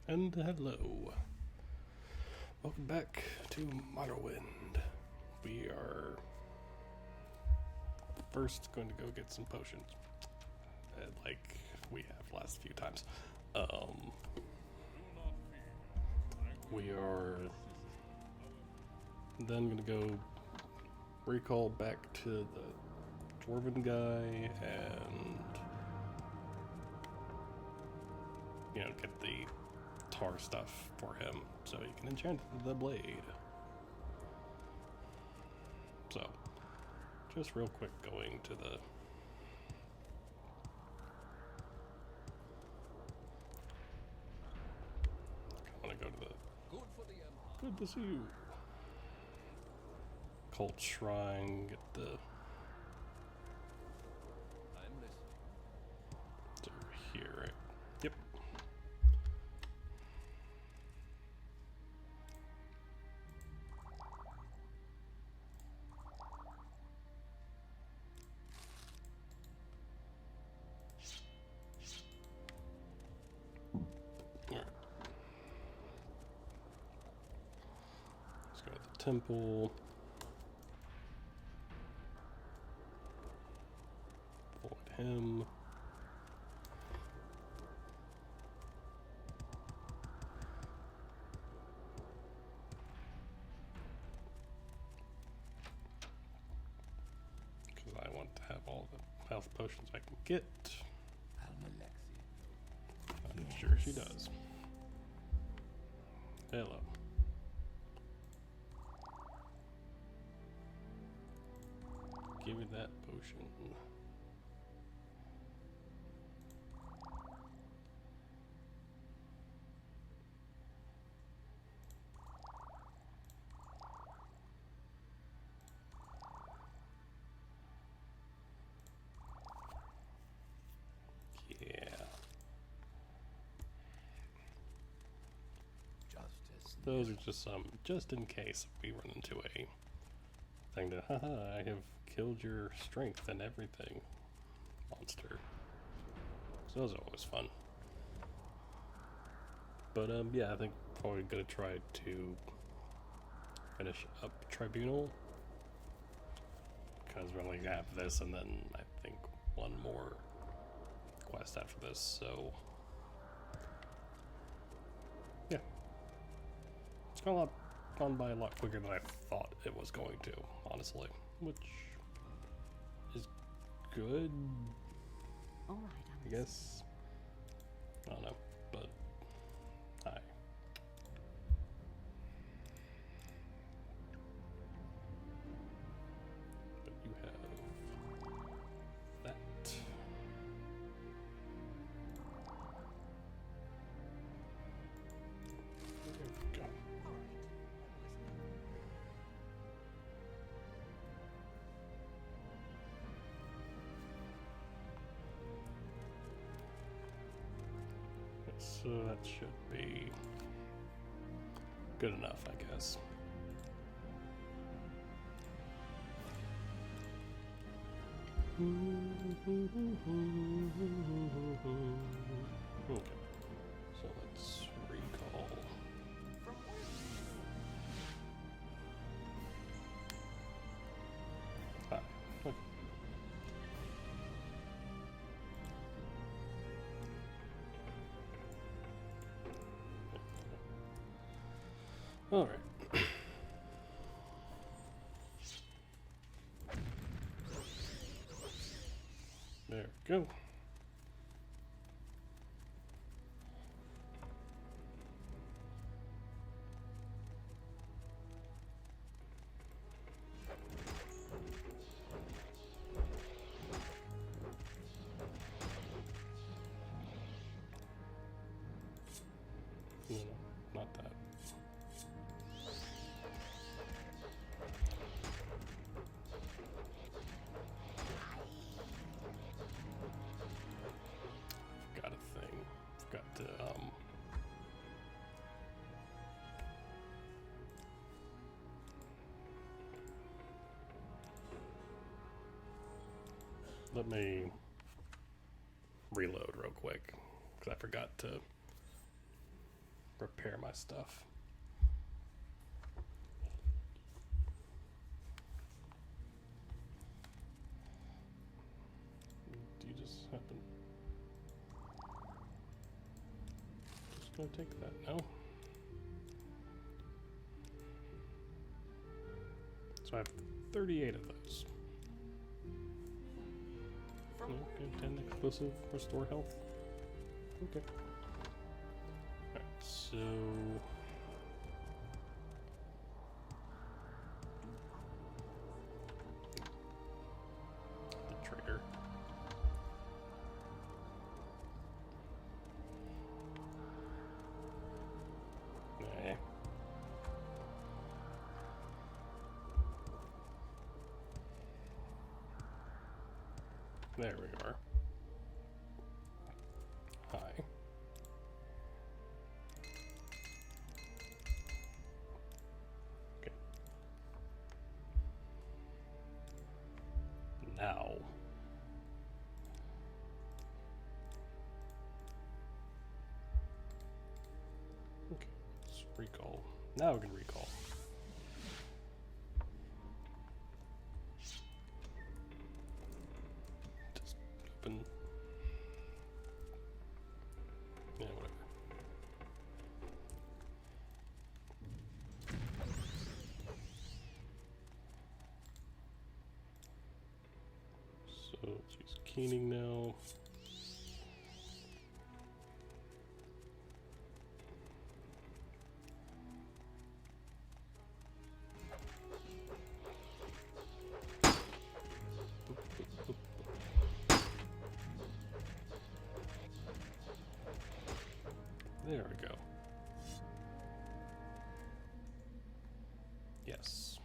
And hello. Welcome back to Morrowind. We are first going to go get some potions, like we have last few times. We are then going to go recall back to the dwarven guy and get the tar stuff for him so he can enchant the blade. So, just real quick going to the I want to go to the good to see you cult shrine, get the it's over here, right? Yep. Let's go to the temple. Avoid him. Because I want to have all the health potions I can get. I'm sure she does. Hello. Give me that potion. Yeah. Those are just some, just in case we run into a thing to, haha, I have killed your strength and everything monster. So those are always fun. But yeah, I think probably gonna try to finish up Tribunal. Because we only have this and then I think one more quest after this, so yeah. It's gone by a lot quicker than I thought it was going to, honestly. Which is good, All right, I guess. I don't know, but hi. But you have that. There we go. So that should be good enough, I guess. Okay, so let's recall. Ah, okay. All right. There we go. No, not that. Got a thing. Forgot to let me reload real quick because I forgot to repair my stuff. Do you just happen? Just gonna take that, no? So I have 38 of those. Okay, 10 explosive, restore health. Okay. Alright, so... the trader. Nah. There we are. Hi. Okay. Now. Okay, let's recall. Now we can recall. Just open. Yeah, whatever. So let's use keening now. There we go. Yes.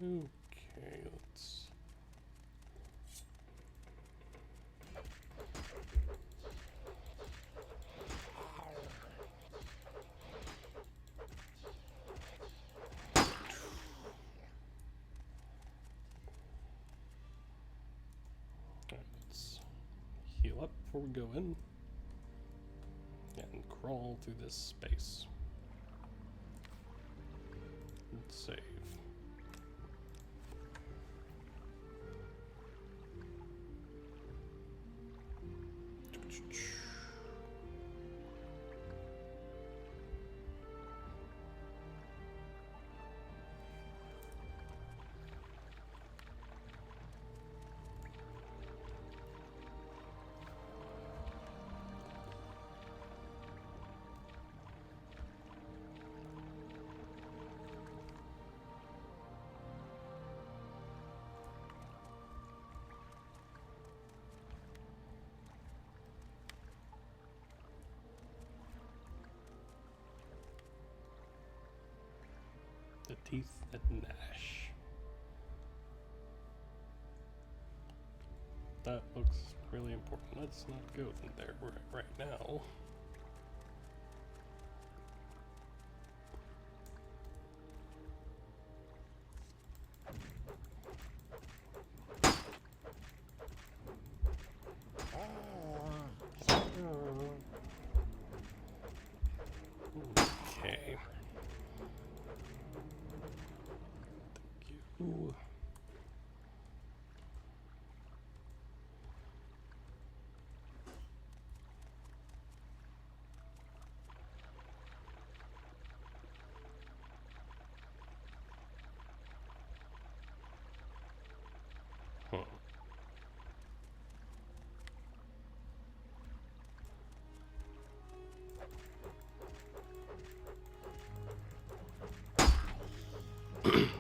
Okay, let's... Alright, let's heal up before we go in. And crawl through this space. Let's save. The teeth that gnash. That looks really important. Let's not go there right now. Okay. Thank you. Huh.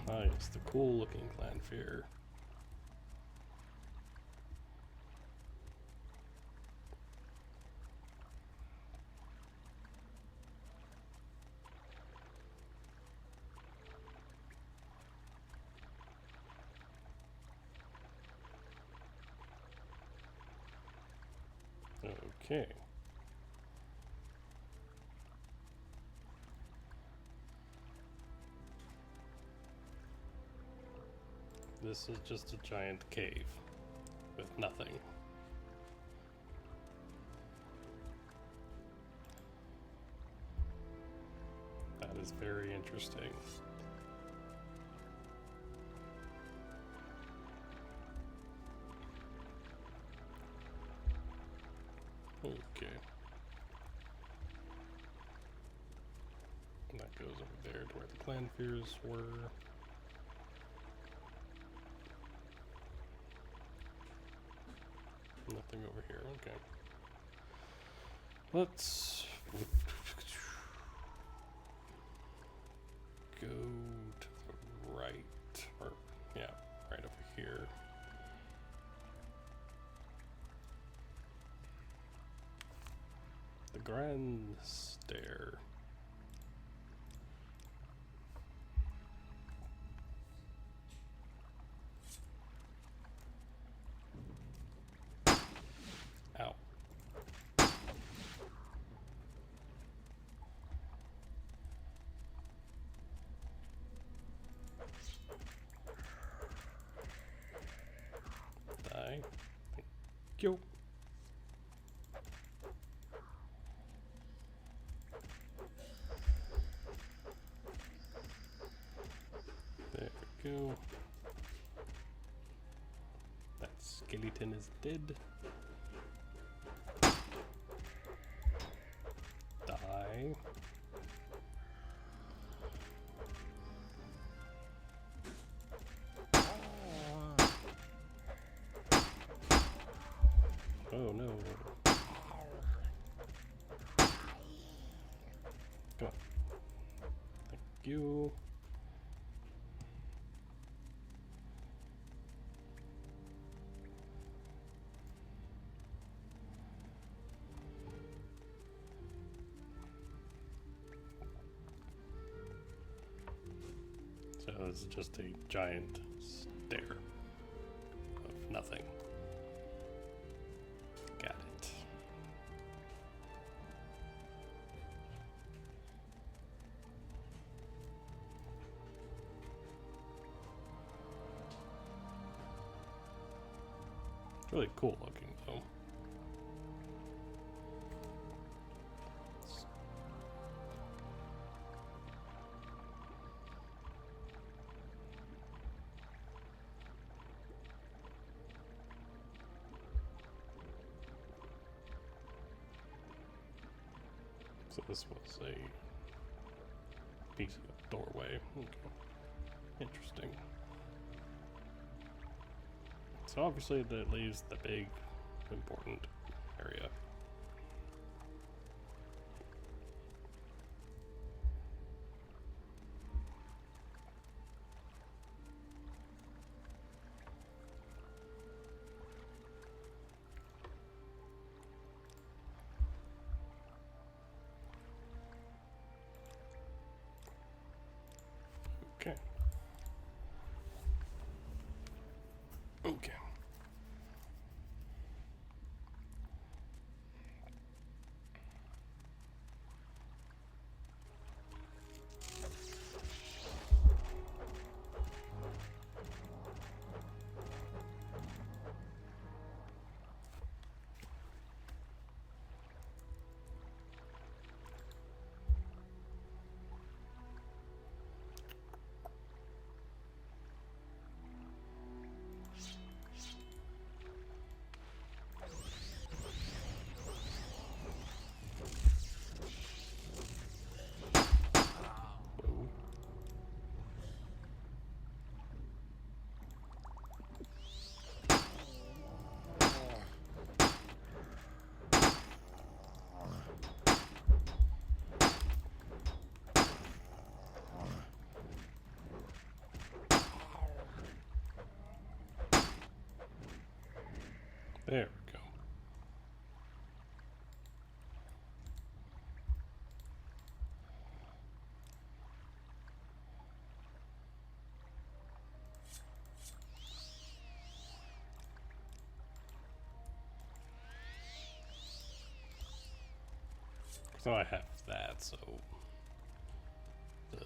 Nice, the cool looking clan fear. Okay. This is just a giant cave with nothing. That is very interesting. Okay. And that goes over there to where the clan fears were. Nothing over here, okay. Let's go to the right, or yeah, right over here. The Grand Stair. Ow. Die. Thank you. There we go. That skeleton is dead. Die. Oh no. Come on. Thank you. So it's just a giant stair of nothing. Got it. It's really cool looking though. So this was a piece of doorway. Okay. Interesting. So obviously that leaves the big, important area. Okay. Okay. Whoa. There we go. So I have that, so the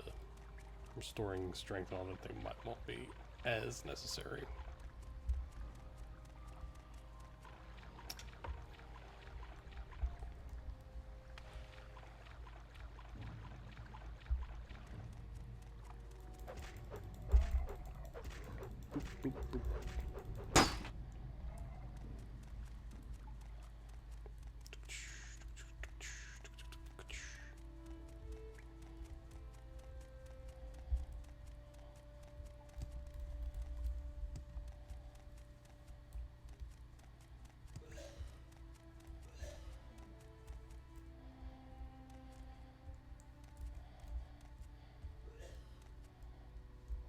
restoring strength on the thing might not be as necessary. Boop, boop.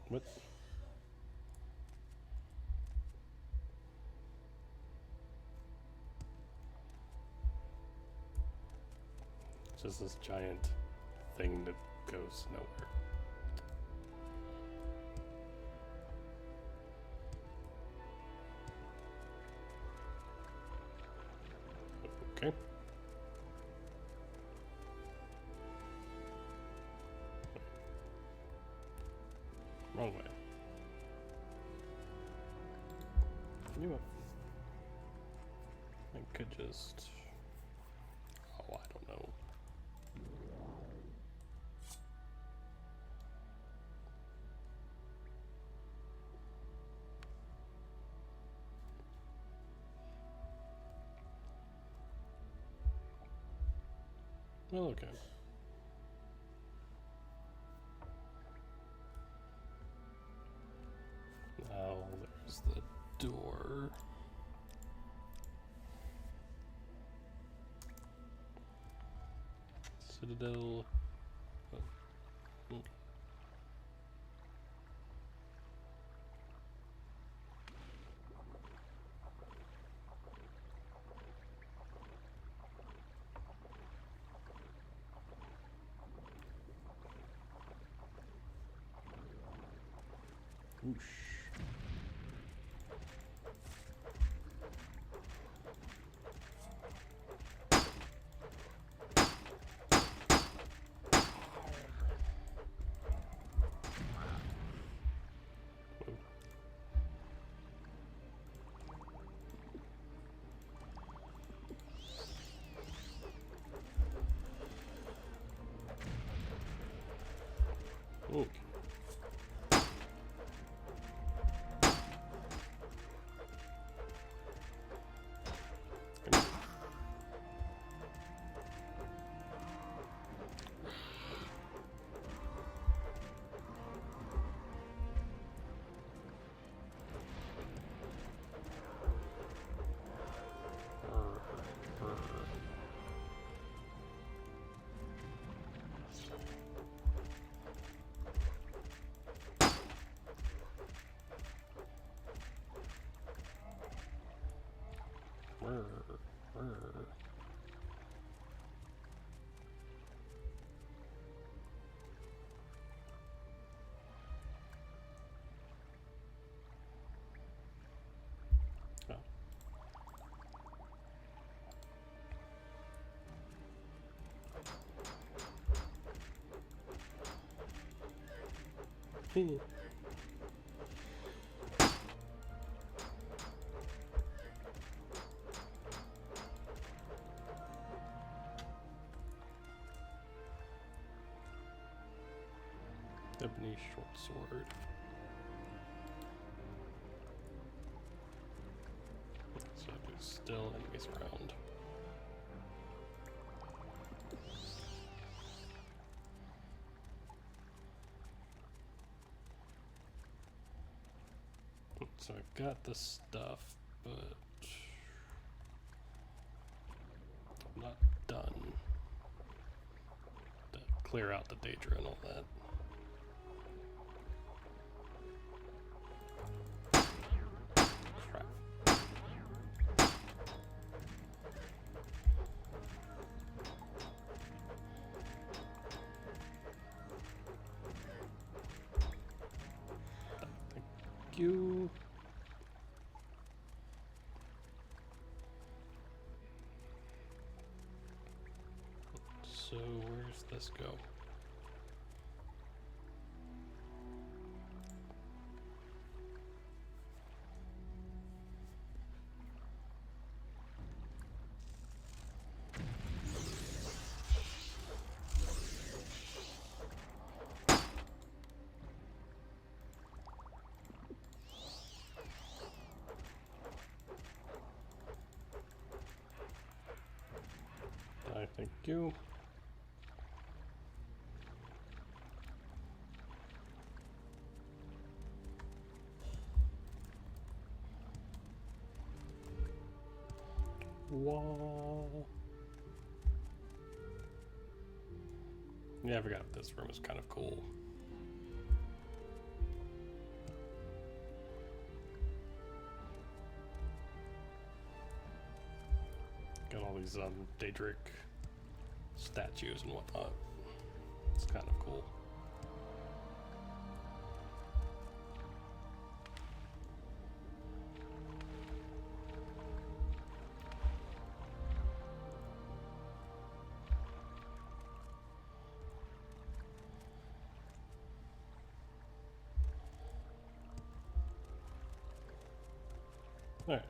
What? It's just this giant thing that goes nowhere. Okay. Wrong way. You know what? I could just... Oh, I don't know. Well, okay. Now there's the door. Citadel. Oh. Okay. Whoosh. Okay. Oh. Ebony short sword. So there's still enemies around. So I've got the stuff, but I'm not done to clear out the Daedra and all that. Crap. Thank you. this go? I thank you. Wall. Yeah, I forgot this room is kind of cool. Got all these Daedric statues and whatnot. It's kind of cool. All right.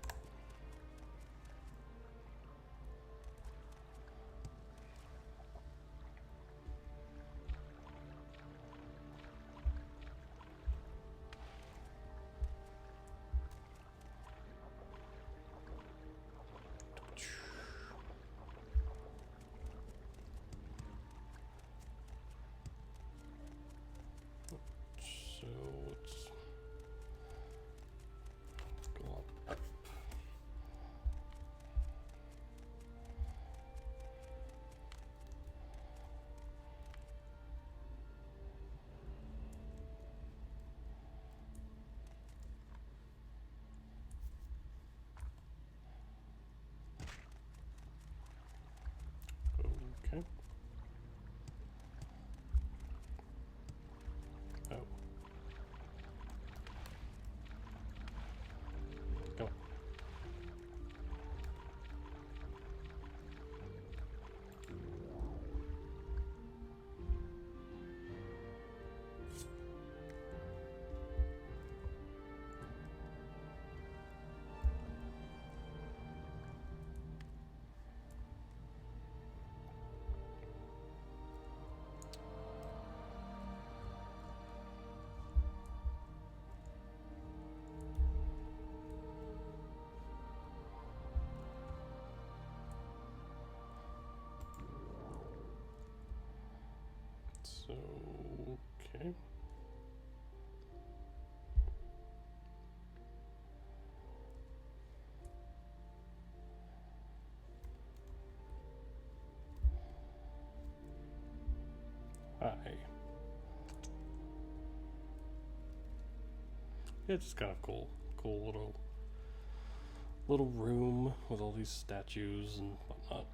So let's go on up. Okay. Oh. Go. So, okay. Hi. Yeah, it's just kind of cool. Cool little room with all these statues and whatnot.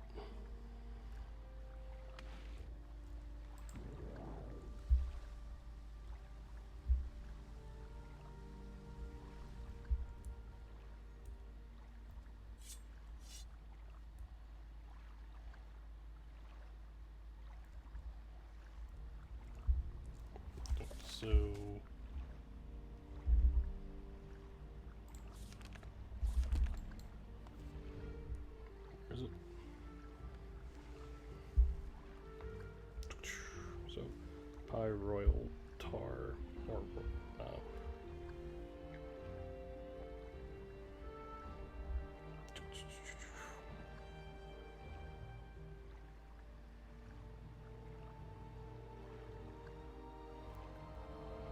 So where is it? So Pie Royal Tar or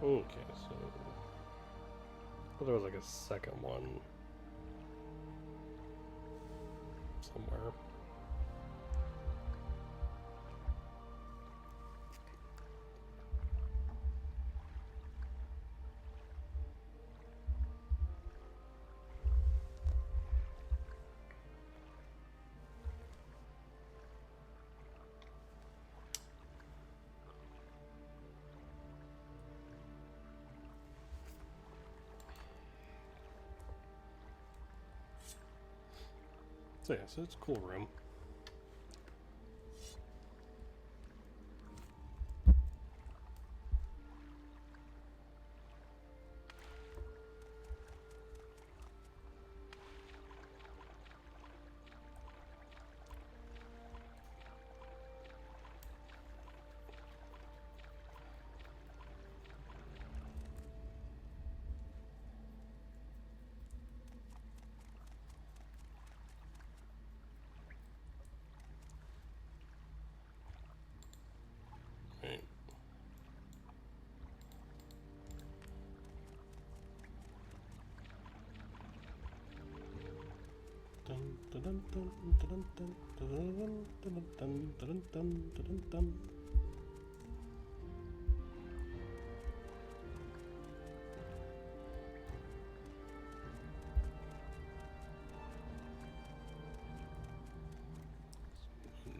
okay, so well, there was like a second one somewhere. So yeah, so it's a cool room.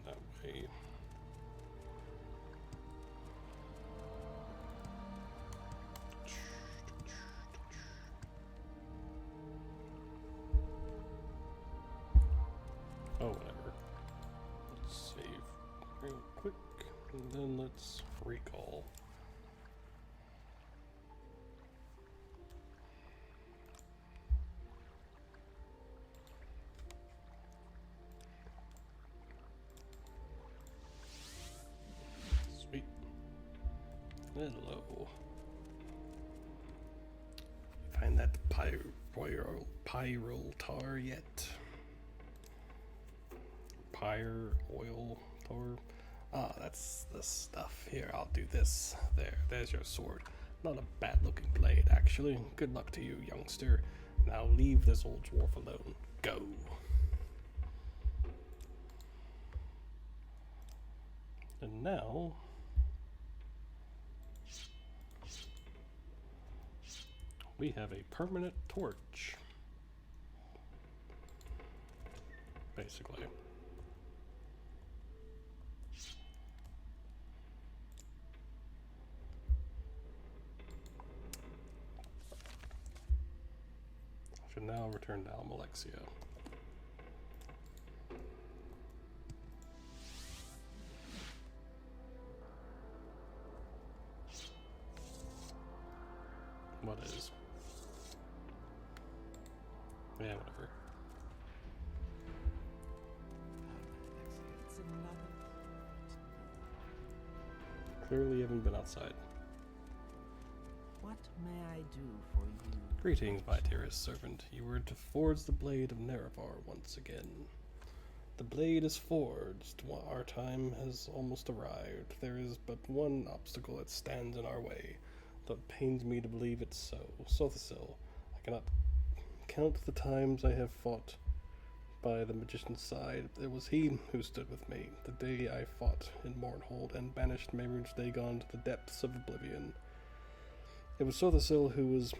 That way. Oh, whatever. Let's save real quick, and then let's recall. Sweet. Hello. Find that pyral tar yet? Pyre oil tar? Ah, that's the stuff. Here, I'll do this. There's your sword. Not a bad looking blade, actually. Good luck to you, youngster. Now leave this old dwarf alone. Go. And now we have a permanent torch. Basically. I should now return to Almalexia. What is? Yeah, whatever. It's another. Clearly you haven't been outside. What may I do for you? Greetings, my dearest servant. You were to forge the blade of Nerevar once again. The blade is forged. Our time has almost arrived. There is but one obstacle that stands in our way, though it pains me to believe it so. Sothisil, I cannot count the times I have fought by the magician's side. It was he who stood with me the day I fought in Mournhold and banished Mehrunes Dagon to the depths of oblivion. It was Sothisil who was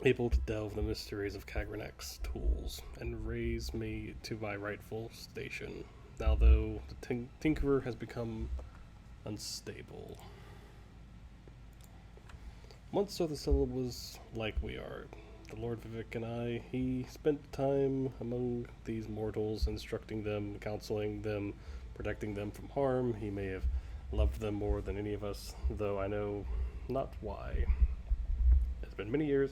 able to delve the mysteries of Kagranek's tools and raise me to my rightful station. Now, though, the Tinkerer has become unstable. Once Sothisil was like we are. The Lord Vivek and I, he spent time among these mortals, instructing them, counseling them, protecting them from harm. He may have loved them more than any of us, though I know not why. It's been many years.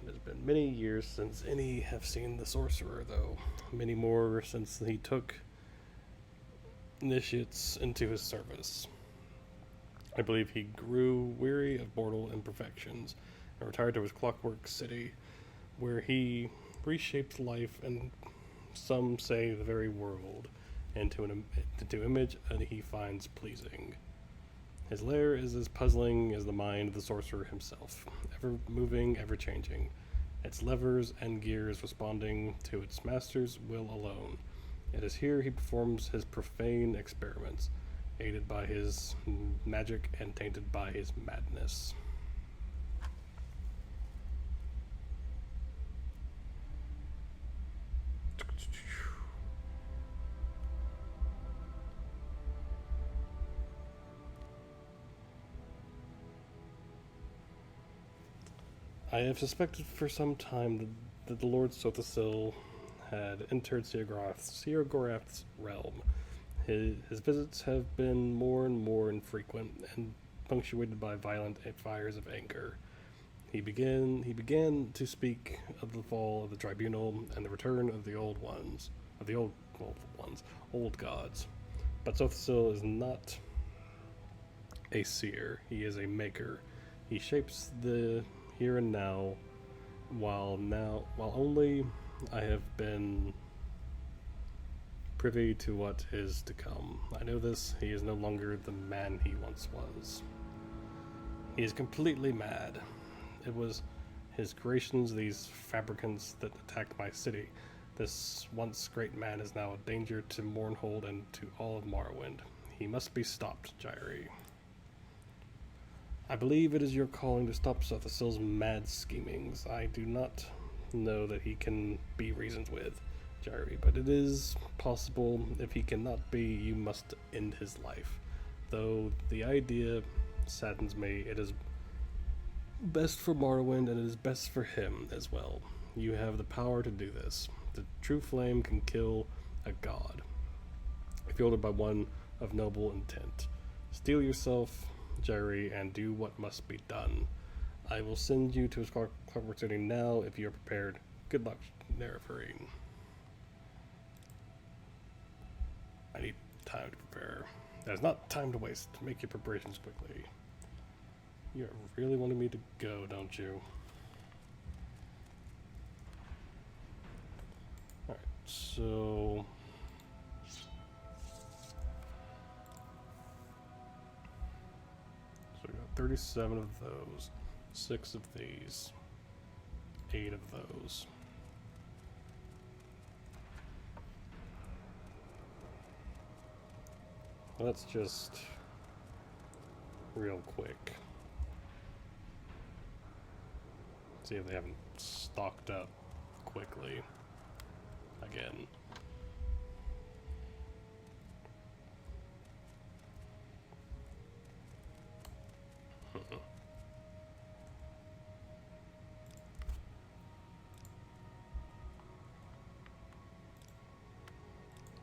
It's been many years since any have seen the sorcerer, though. Many more since he took initiates into his service. I believe he grew weary of mortal imperfections and retired to his clockwork city, where he reshaped life and some say the very world into image and he finds pleasing. His lair is as puzzling as the mind of the sorcerer himself, ever moving, ever changing, its levers and gears responding to its master's will alone. It is here he performs his profane experiments, aided by his magic and tainted by his madness. I have suspected for some time that the Lord Sothisil had entered Seogorath's realm. His visits have been more and more infrequent and punctuated by violent fires of anger. He began to speak of the fall of the tribunal and the return of the old gods. But Sothisil is not a seer; he is a maker. He shapes the here and now, while only I have been privy to what is to come. I know this, he is no longer the man he once was. He is completely mad. It was his creations, these fabricants, that attacked my city. This once great man is now a danger to Mournhold and to all of Morrowind. He must be stopped, Jairi. I believe it is your calling to stop Sothasil's mad schemings. I do not know that he can be reasoned with, Jairi, but it is possible. If he cannot be, you must end his life. Though the idea saddens me, it is best for Morrowind and it is best for him as well. You have the power to do this. The true flame can kill a god, fueled by one of noble intent. Steel yourself, Jairi, and do what must be done. I will send you to Clockwork City now if you are prepared. Good luck, Nerefarine. I need time to prepare. There's not time to waste. Make your preparations quickly. You really wanted me to go, don't you? Alright, so we got 37 of those, 6 of these, 8 of those. Let's just real quick see if they haven't stocked up quickly again.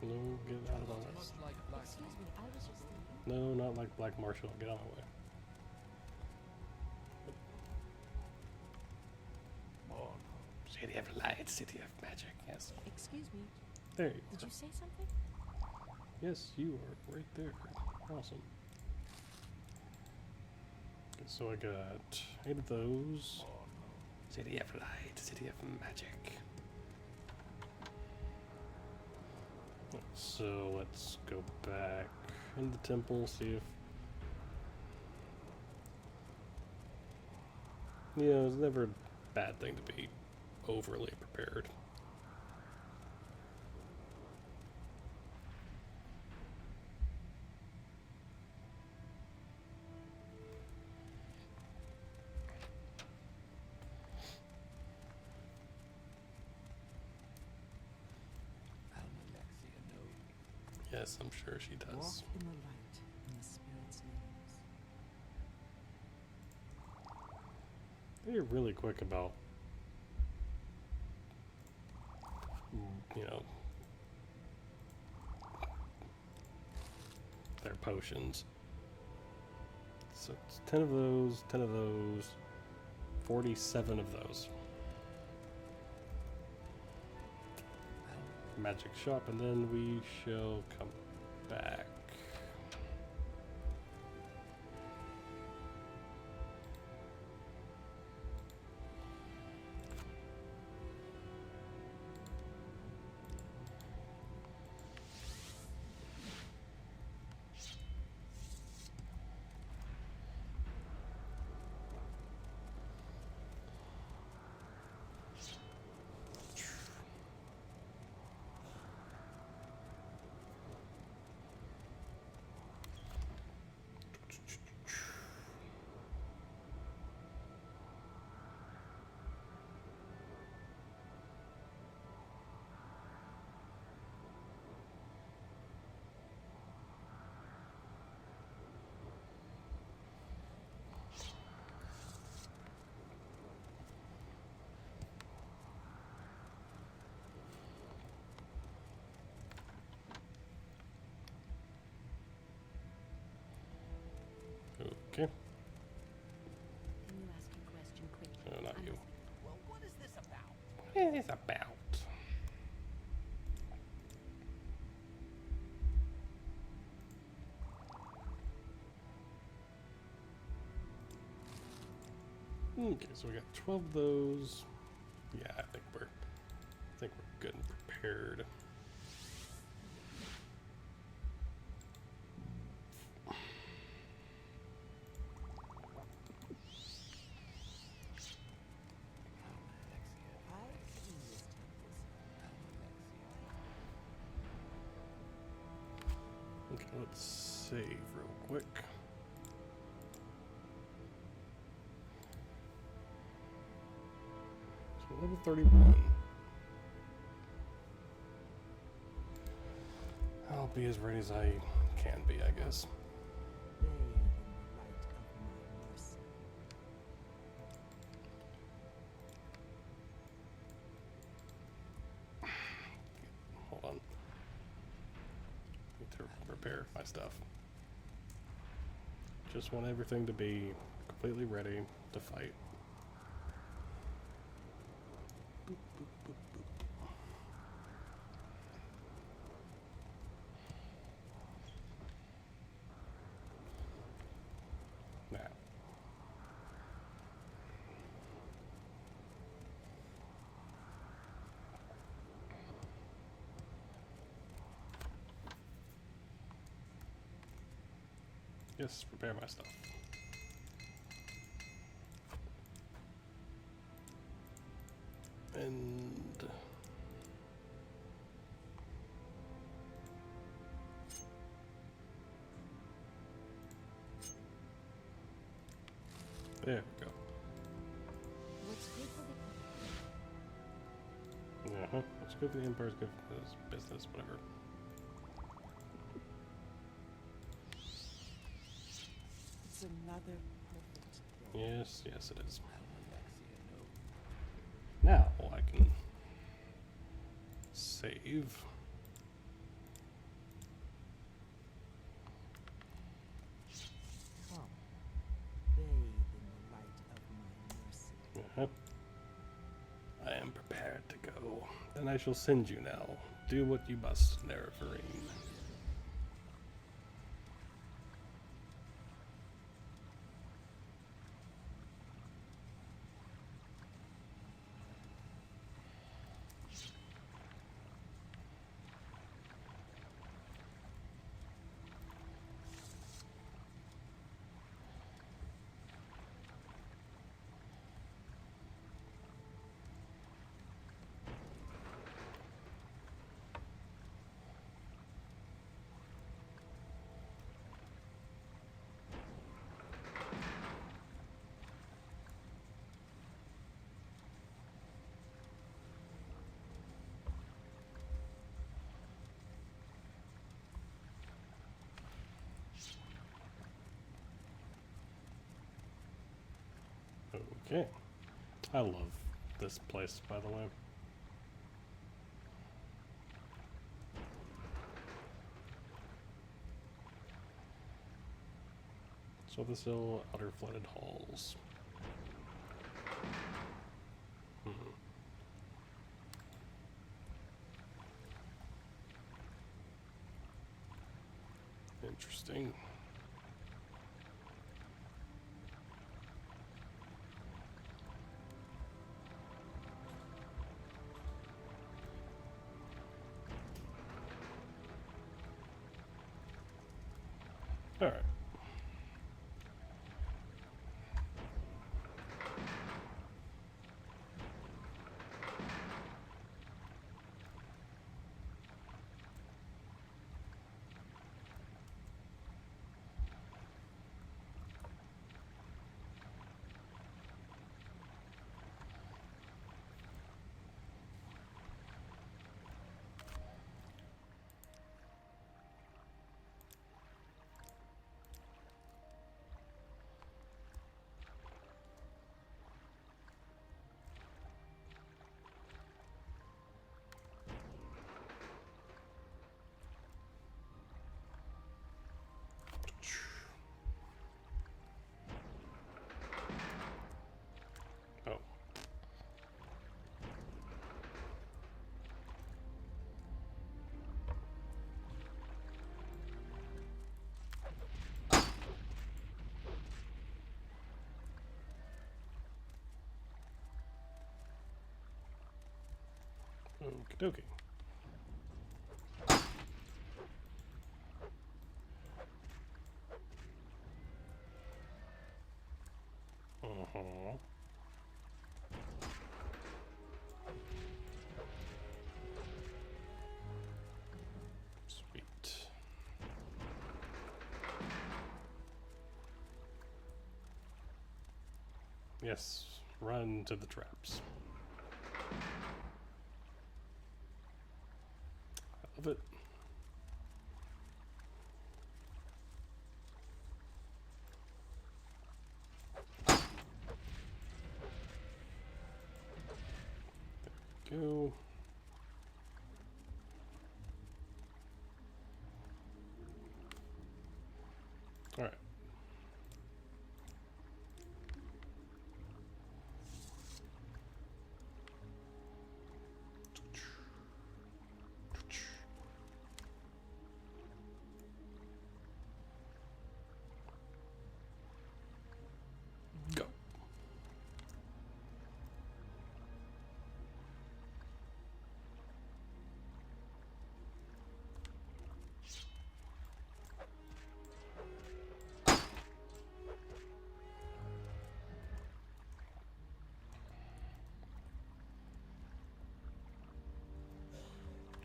No, get out of my way. Excuse me, I was just thinking. No, not like Black Marshall. Get out of my way. Oh, city of light, city of magic. Yes. Excuse me, There you did go. you say something? Yes, you are right there. Awesome. Okay, so I got 8 of those. City of light, city of magic. So let's go back in the temple, see if... You know, it's never a bad thing to be overly prepared. Yes, I'm sure she Walk does. in the light in the spirit's names. They're really quick about, you know, their potions. So it's 10 of those, 10 of those, 47 of those. Magic shop, and then we shall come back. Okay. Can you ask a question quickly? No, not I'm you. listening. Well, what is this about? What is this about? Okay, so we got 12 of those. Yeah, I think we're good and prepared. I've seen this temple. Okay, let's save real quick. So level 31. I'll be as ready as I can be, I guess. Bathe in the light of my mercy. Hold on. Need to repair my stuff. Just want everything to be completely ready to fight. Boop, boop, boop, boop. Now. Yes, prepare my stuff. And there we go. What's good for the Yeah, it's good for the Empire's good for this business, whatever. It's another perfect day. Yes, yes it is. Now I can save. Come, bathe in the light of my mercy. Uh-huh. I am prepared to go. Then I shall send you now. Do what you must, Nerevarine. Okay. I love this place, by the way. So the still outer flooded halls. Interesting. All right. Oh. Okie dokie. Uh-huh. Sweet. Yes, run to the traps. I love it. There we go. All right. Go.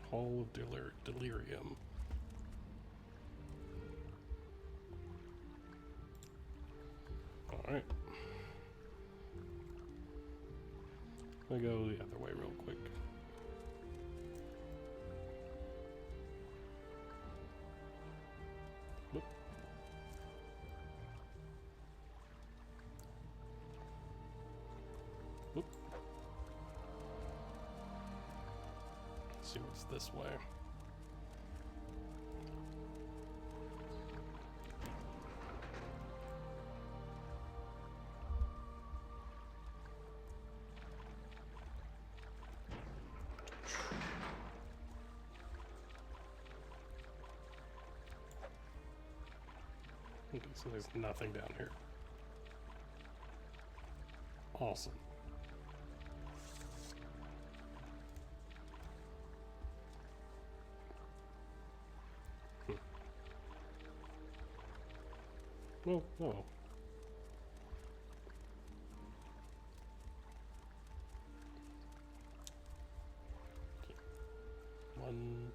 Hall of Delirium. Alright. I'm gonna go the other way real quick. Whoop. Whoop. Let's see what's this way. Okay, so there's nothing down here. Awesome. Well, no. Okay. 1,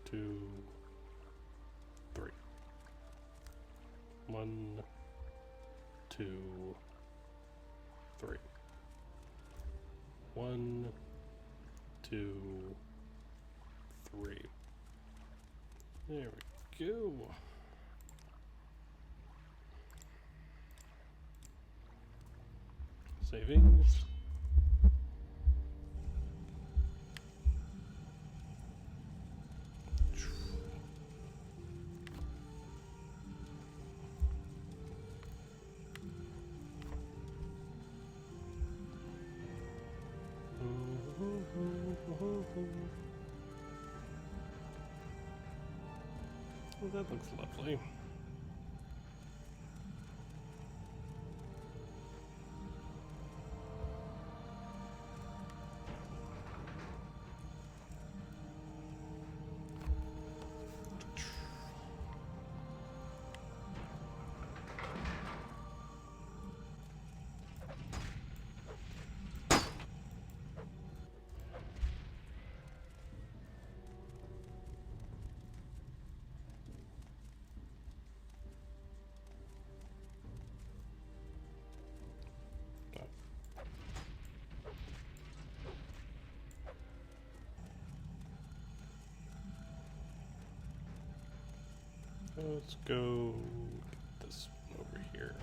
2, 3. 1, 2, 3. 1, 2, 3. There we go. Saving. Well, that looks lovely. Let's go get this over here.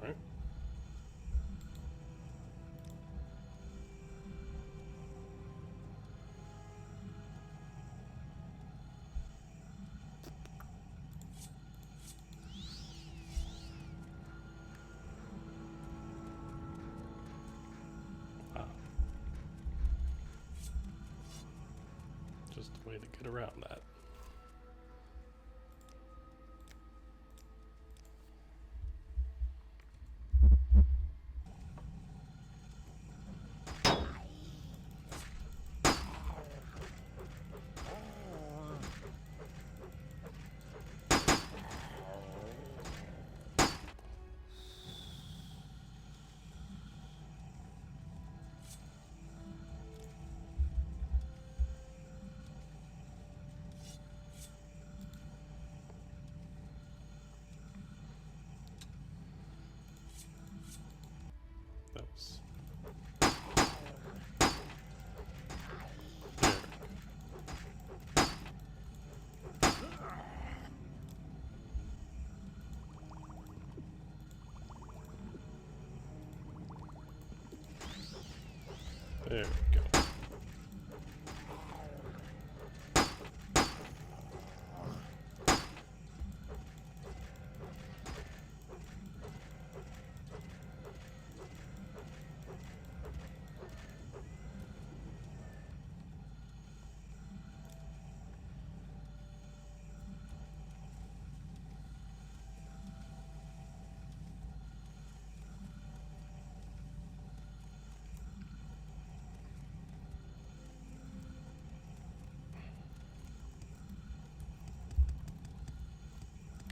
Alright. Just a way to get around that. There we go.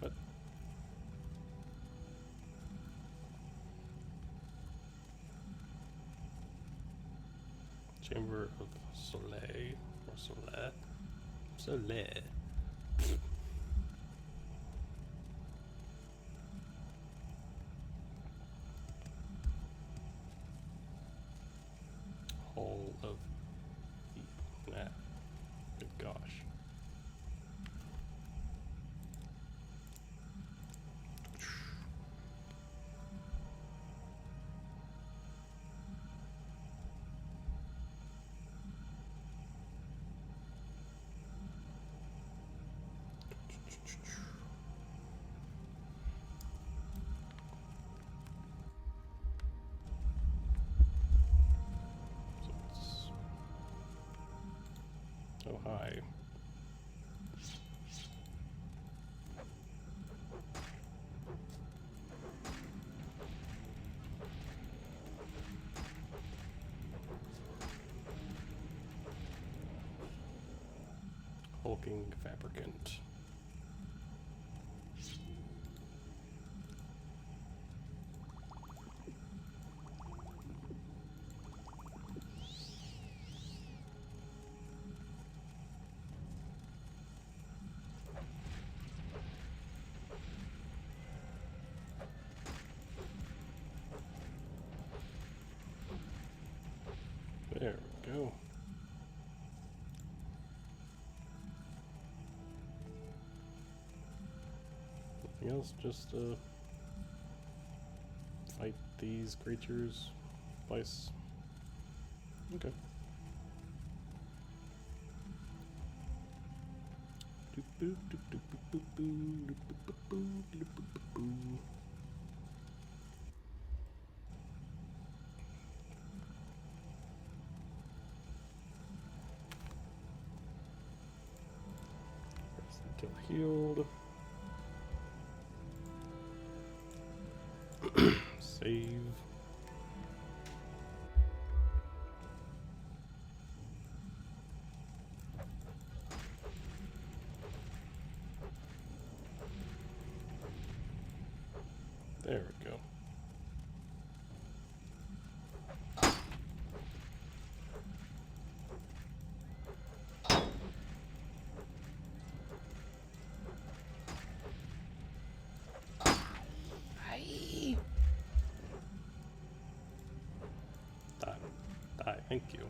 What? Chamber of Soleil or Soleil? Soleil. Hall of the nah. Good gosh. Oh, hi. Hulking Fabricant. There we go. Nothing else, just fight these creatures twice. Okay. Until healed. Save. There we go. Die, thank you.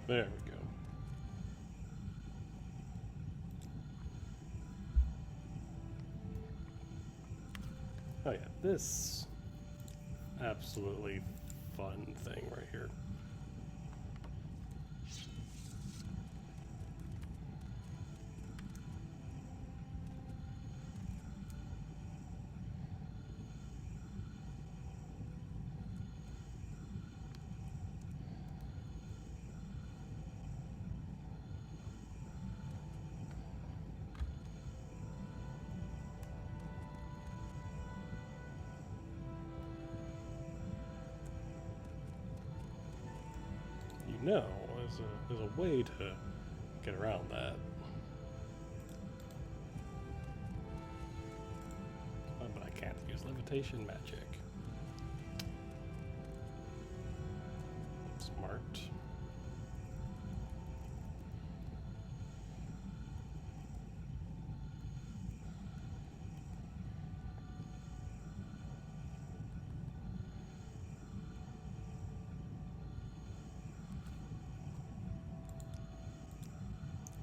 There we go. Oh yeah, this absolutely fun thing right here. You know, there's a way to get around that. Oh, but I can't use levitation magic. Smart.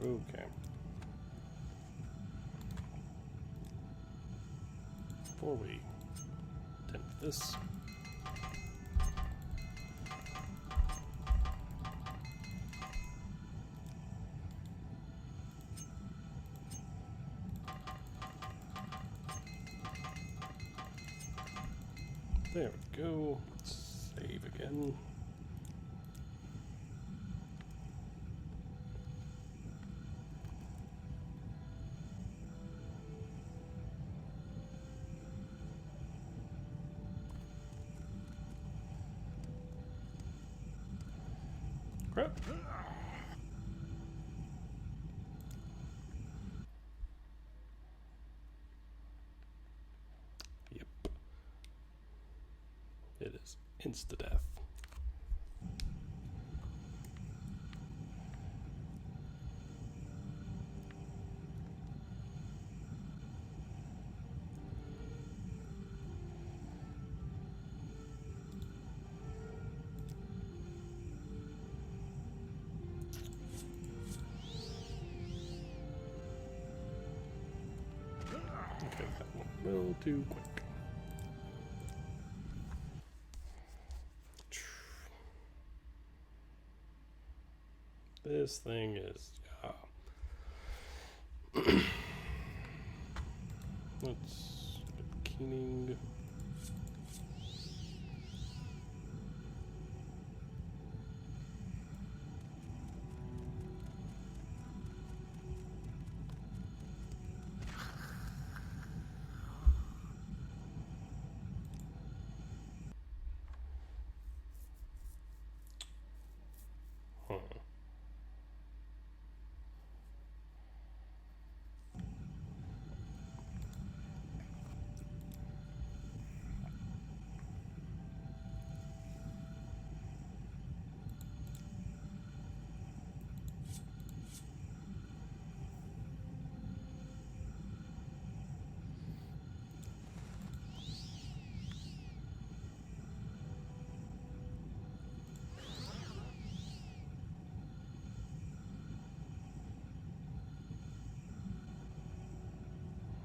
Okay. Before we attempt this, there we go. Let's save again. Crap. Yep. It is insta-death. Okay, that went a little too quick. This thing is, let's get keening. Huh.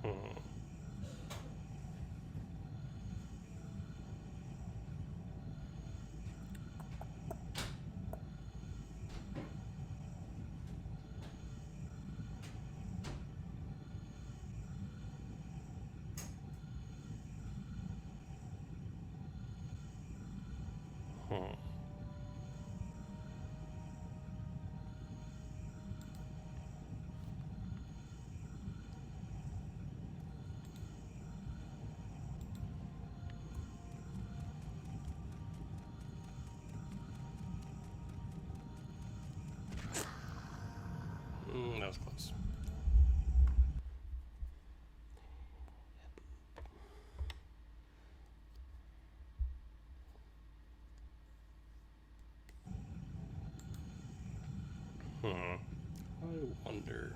Hmm. Hmm. That was close. I wonder.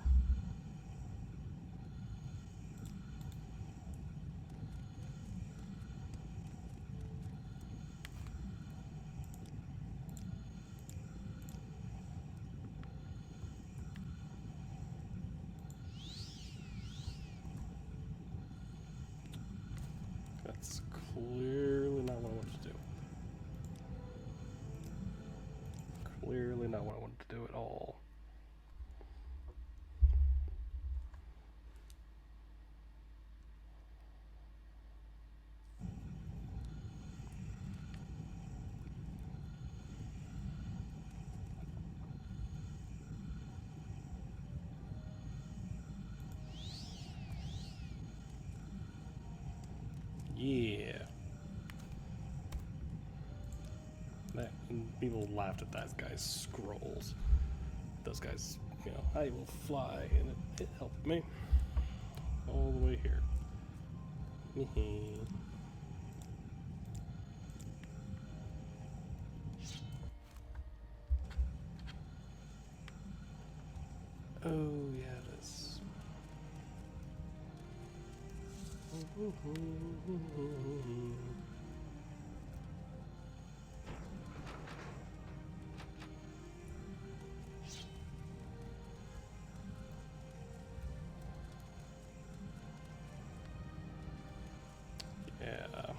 That's clearly not what I wanted to do. Clearly not what I wanted to do at all. he laughed at that guy's scrolls. Those guys, you know, I will fly, and it helped me all the way here. Oh yeah, this. Yeah.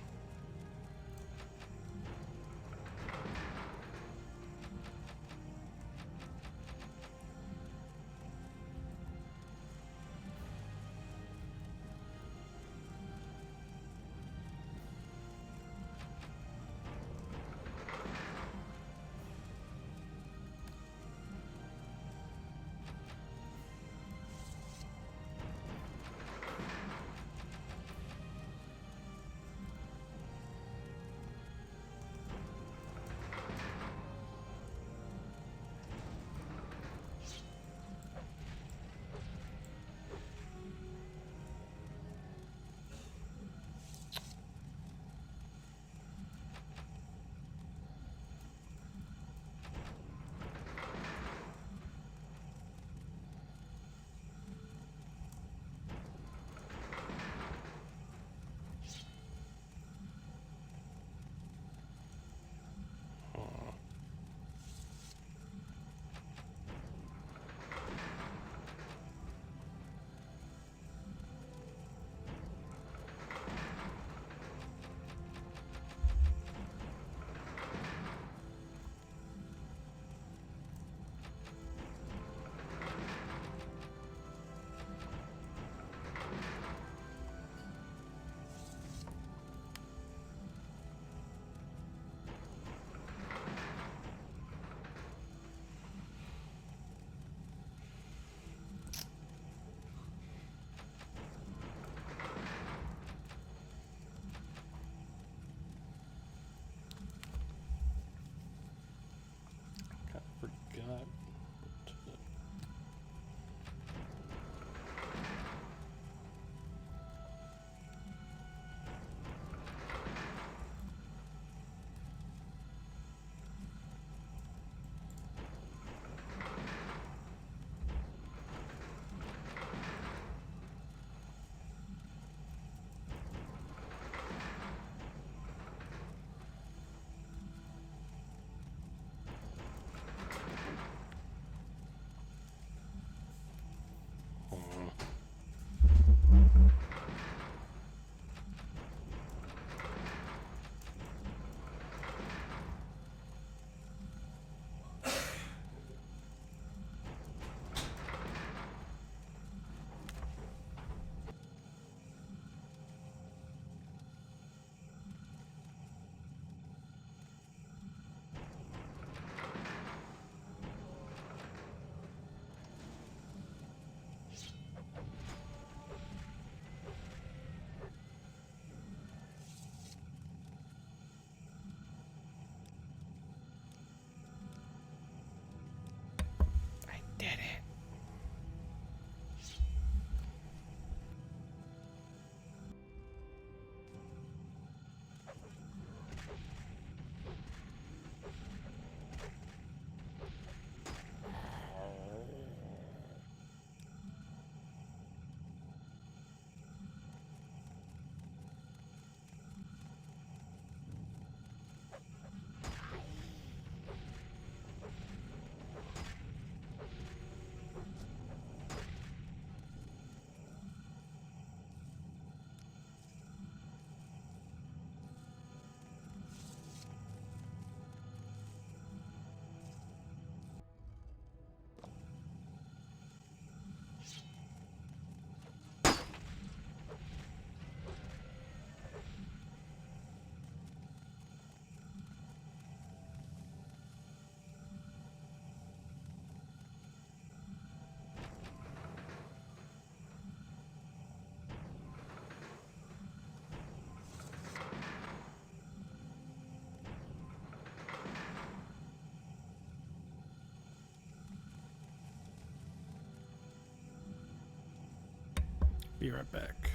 Be right back.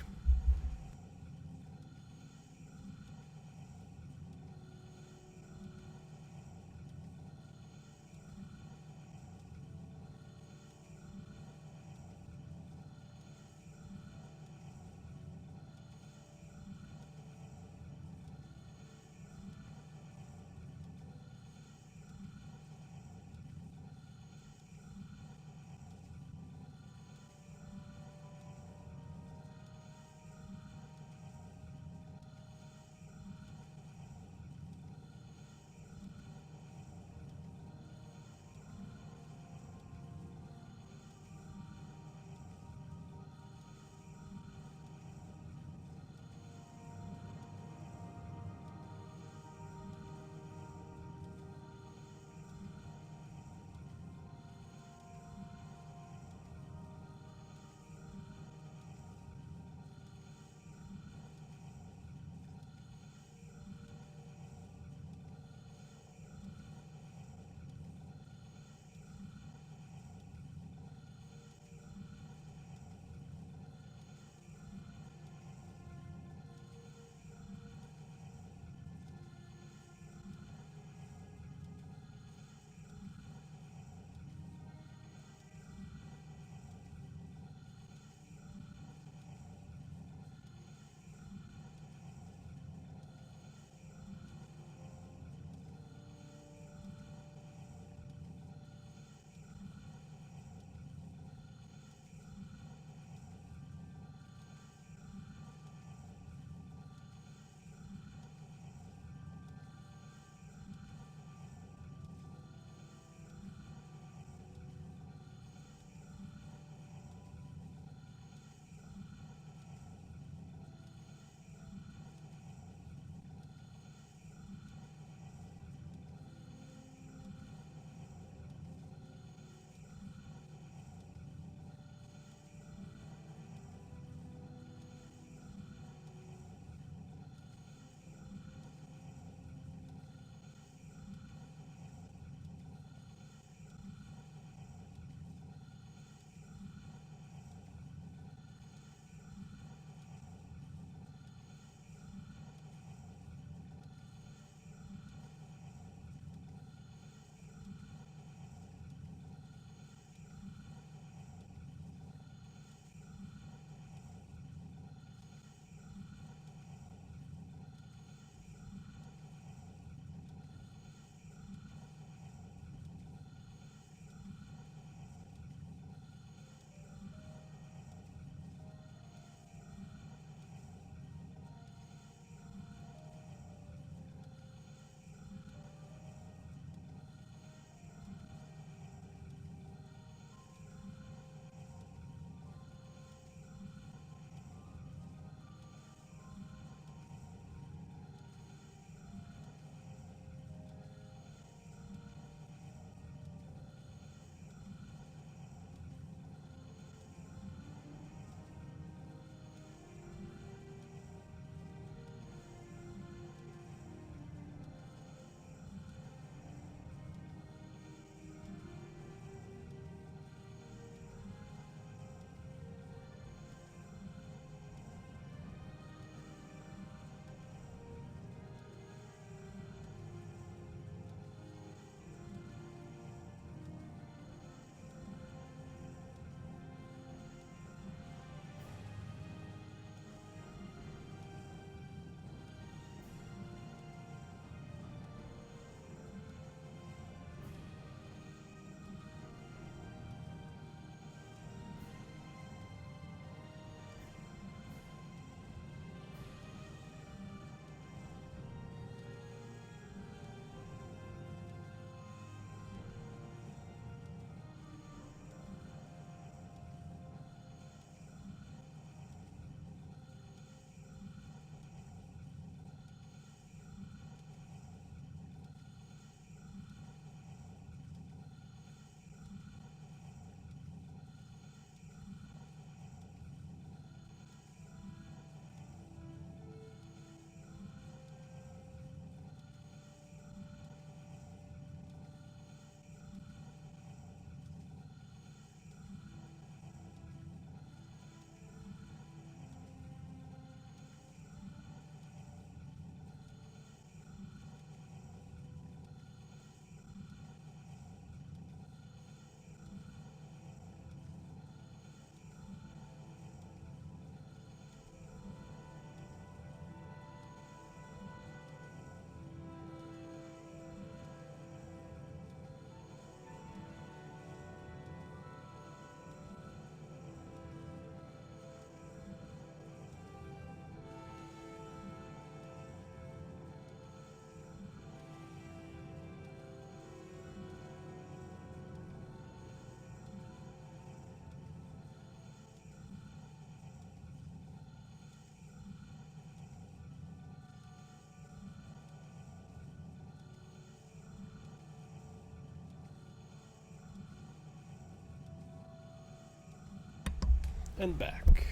And back.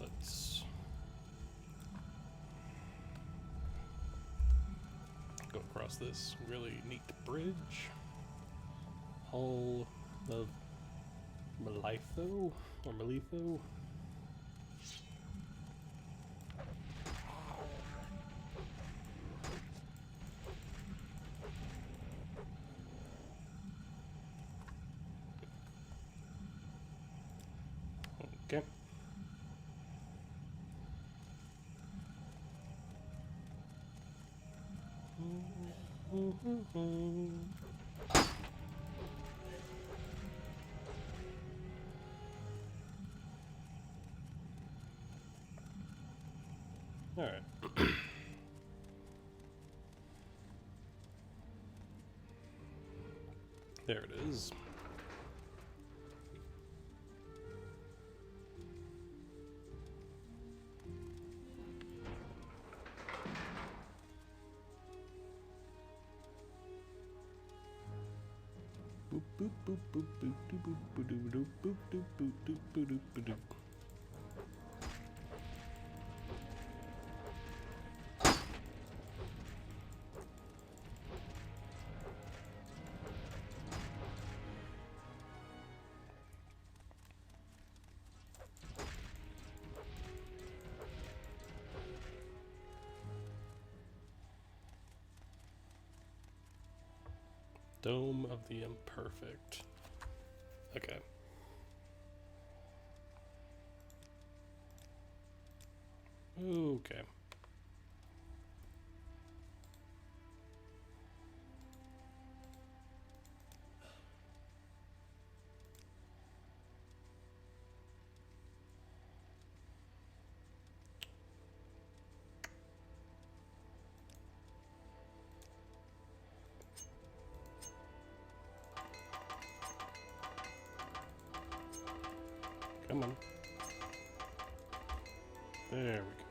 Let's go across this really neat bridge. Hall of Melitho or Melitho. Okay. All right. There it is. Boop boop boop boop boop boop boop boop boop boop boop boop boop boop boop boop. Dome of the Imperfect. Okay. Okay. Come on. There we go.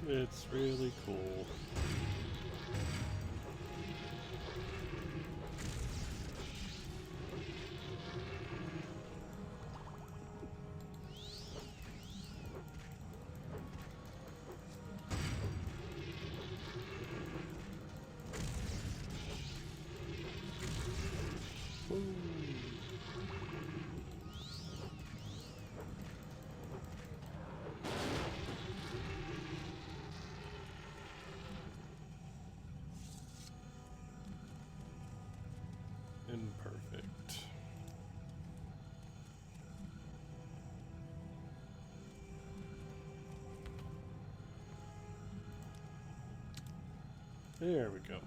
It's really cool. Woo. Imperfect. There we go.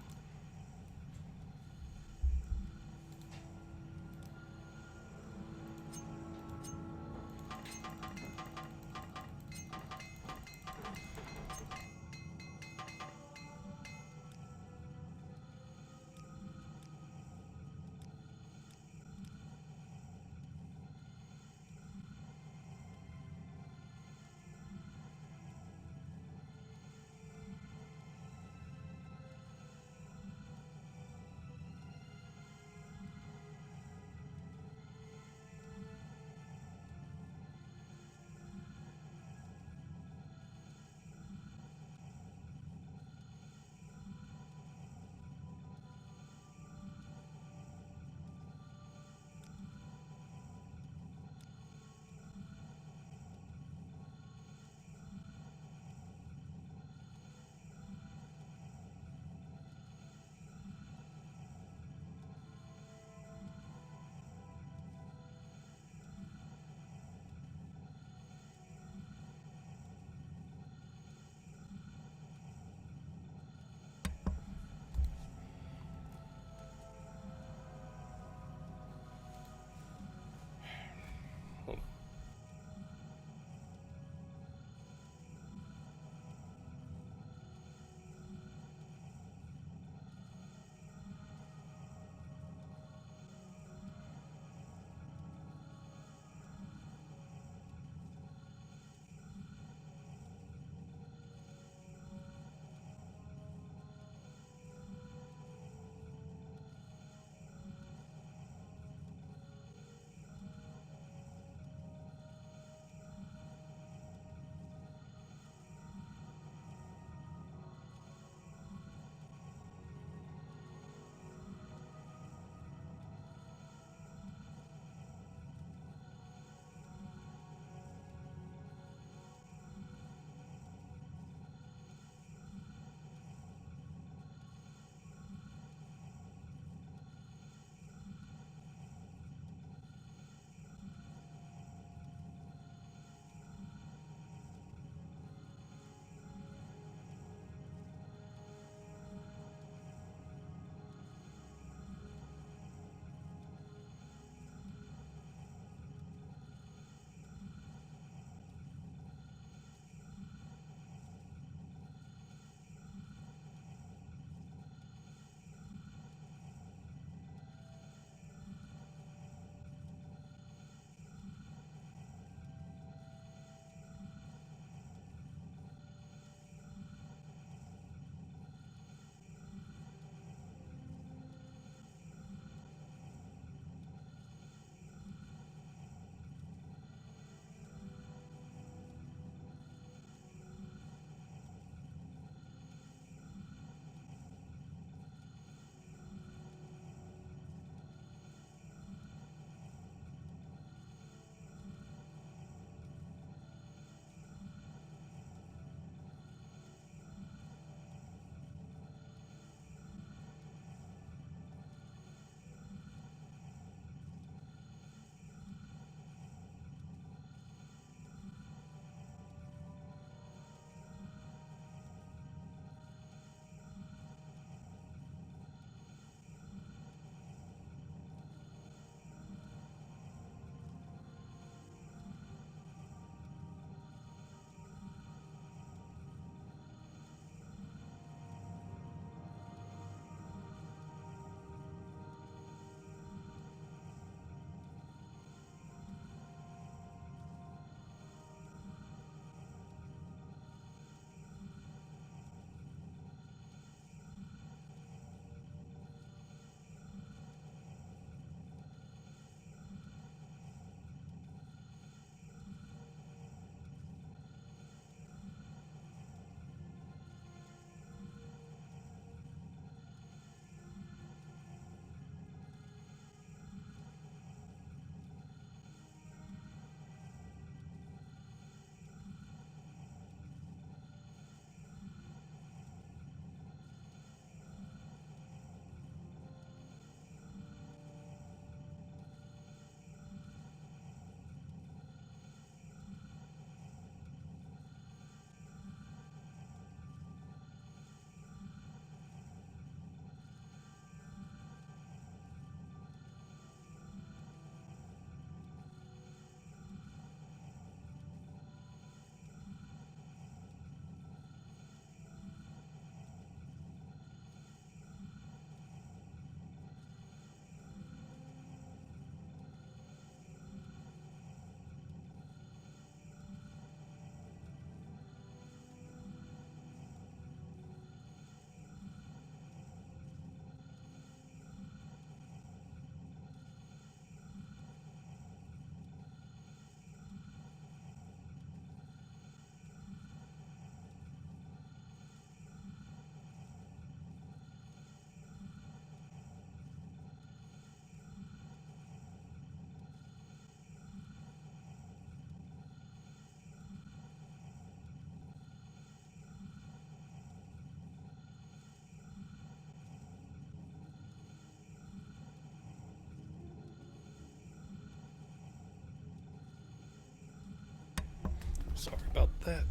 Sorry about that.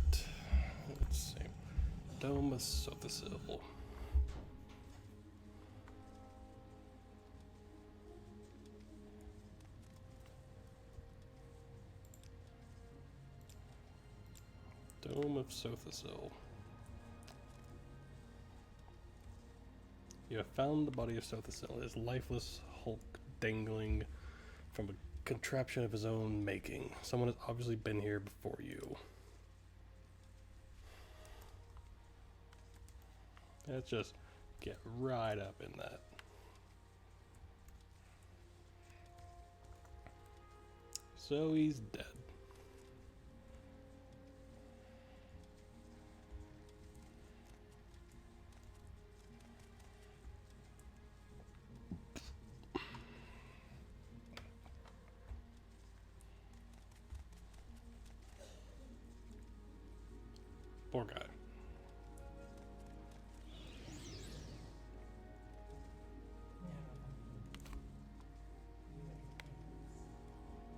Let's see. Dome of Sothisil. Dome of Sothisil. You have found the body of Sothisil, his lifeless hulk dangling from a contraption of his own making. Someone has obviously been here before you. Let's just get right up in that. So he's dead. Poor guy.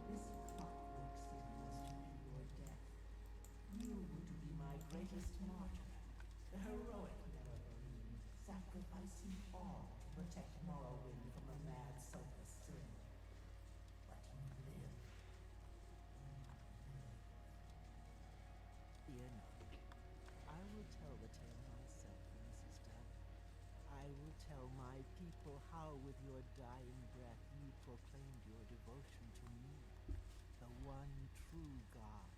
This clockwork city was to be your death. You were to be my greatest martyr, the heroic Morrowind, sacrificing all to protect Morrowind from a mad Sothisil. But you live. Fear not. I will tell the tale myself when this is done. I will tell my people how with your dying breath you proclaimed your devotion to me, the one true God.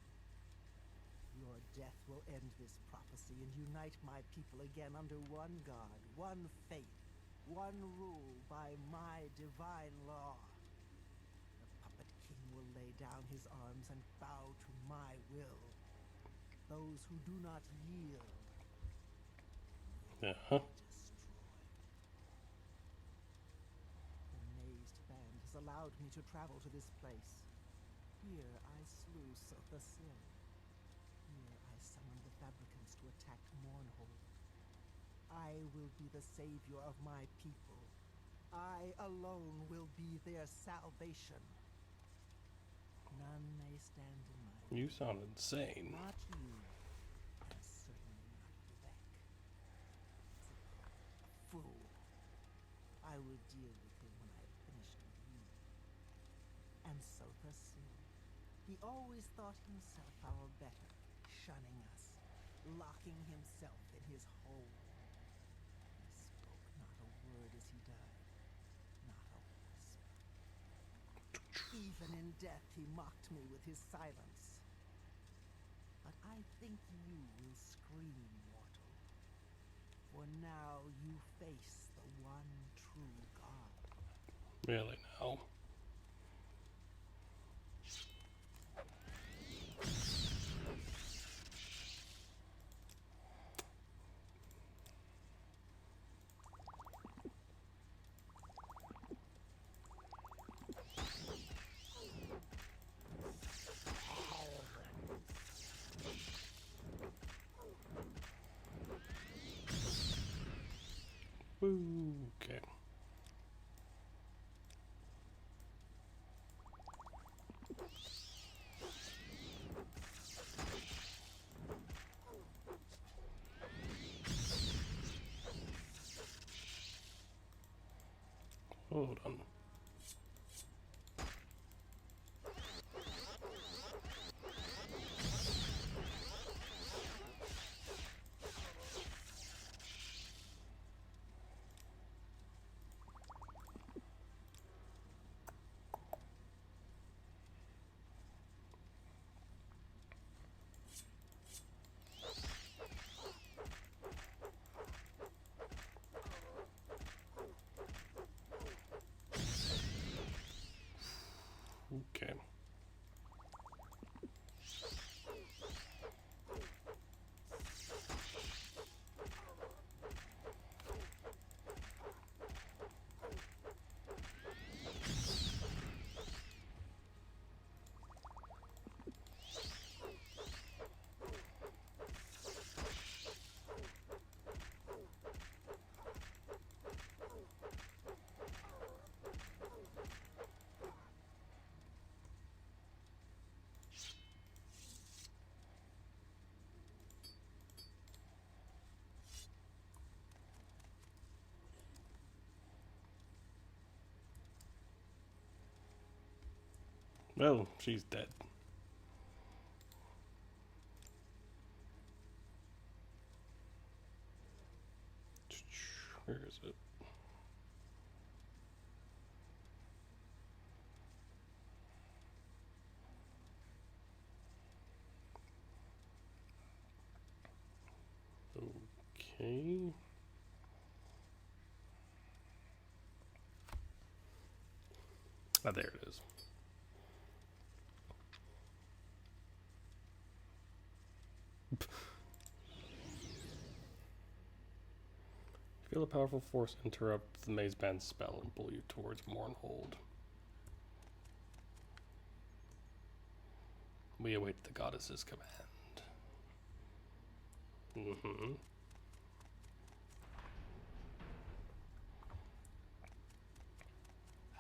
Your death will end this prophecy and unite my people again under one God, one faith, one rule by my divine law. The puppet king will lay down his arms and bow to my will. Those who do not yield Uh-huh. destroy. The mazed band has allowed me to travel to this place. Here I slew Sothisil. Here I summoned the fabricants to attack Mournhold. I will be the savior of my people. I alone will be their salvation. None may stand in my way. You sound insane. Not you. And certainly not Beck. Fool. I will deal with him when I have finished with you. And Sothisil. He always thought himself our better, shunning us, locking himself in his hole. He spoke not a word as he died, not a whisper. Even in death he mocked me with his silence. But I think you will scream, mortal. For now you face the one true God. Really now? Woo, okay. Hold on. Okay. Well, she's dead. Where is it? Okay. Ah, there it is. Feel a powerful force interrupt the maze band's spell and pull you towards Mournhold. We await the goddess's command. Mm-hmm.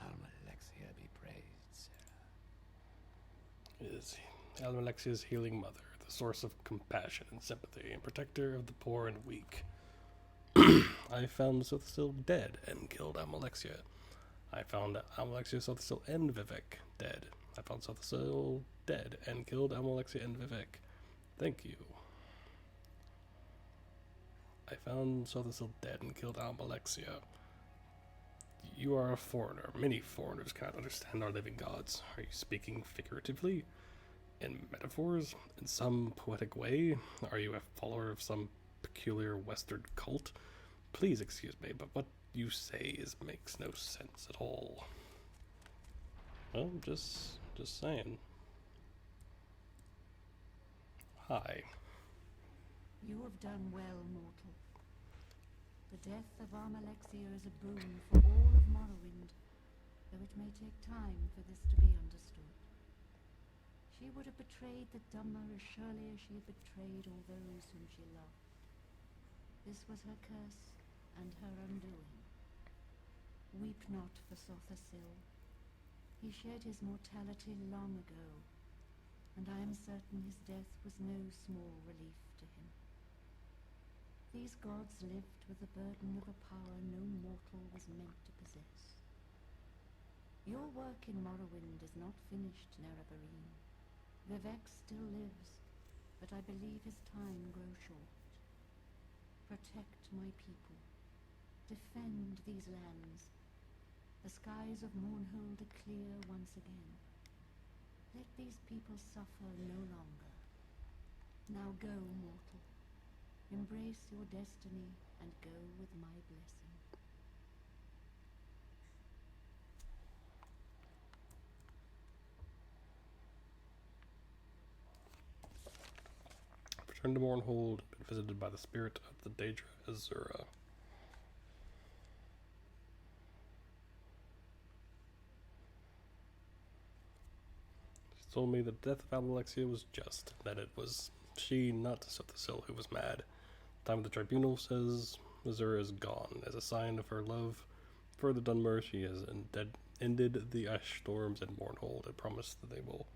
Almalexia be praised, Sarah. Is Almalexia's healing mother, the source of compassion and sympathy, and protector of the poor and weak. I found Sothisil dead and killed Almalexia. I found Almalexia, Sothisil, and Vivek dead. I found Sothisil dead and killed Almalexia and Vivek. Thank you. I found Sothisil dead and killed Almalexia. You are a foreigner. Many foreigners cannot understand our living gods. Are you speaking figuratively? In metaphors? In some poetic way? Are you a follower of some peculiar Western cult? Please excuse me, but what you say makes no sense at all. Well, just saying. Hi. You have done well, mortal. The death of Almalexia is a boon for all of Morrowind, though it may take time for this to be understood. She would have betrayed the Dummer as surely as she had betrayed all those whom she loved. This was her curse and her undoing. Weep not for Sothisil. He shed his mortality long ago, and I am certain his death was no small relief to him. These gods lived with the burden of a power no mortal was meant to possess. Your work in Morrowind is not finished, Nerevarine. Vivek still lives, but I believe his time grows short. Protect my people. Defend these lands. The skies of Mournhold are clear once again. Let these people suffer no longer. Now go, mortal. Embrace your destiny and go with my blessing. Return to Mournhold, been visited by the spirit of the Daedra Azura. She told me the death of Almalexia was just, that it was she, not Sothisil, who was mad. The time of the tribunal says Azura is gone. As a sign of her love for the Dunmer, she has ended the ash storms in Mournhold and promised that they will.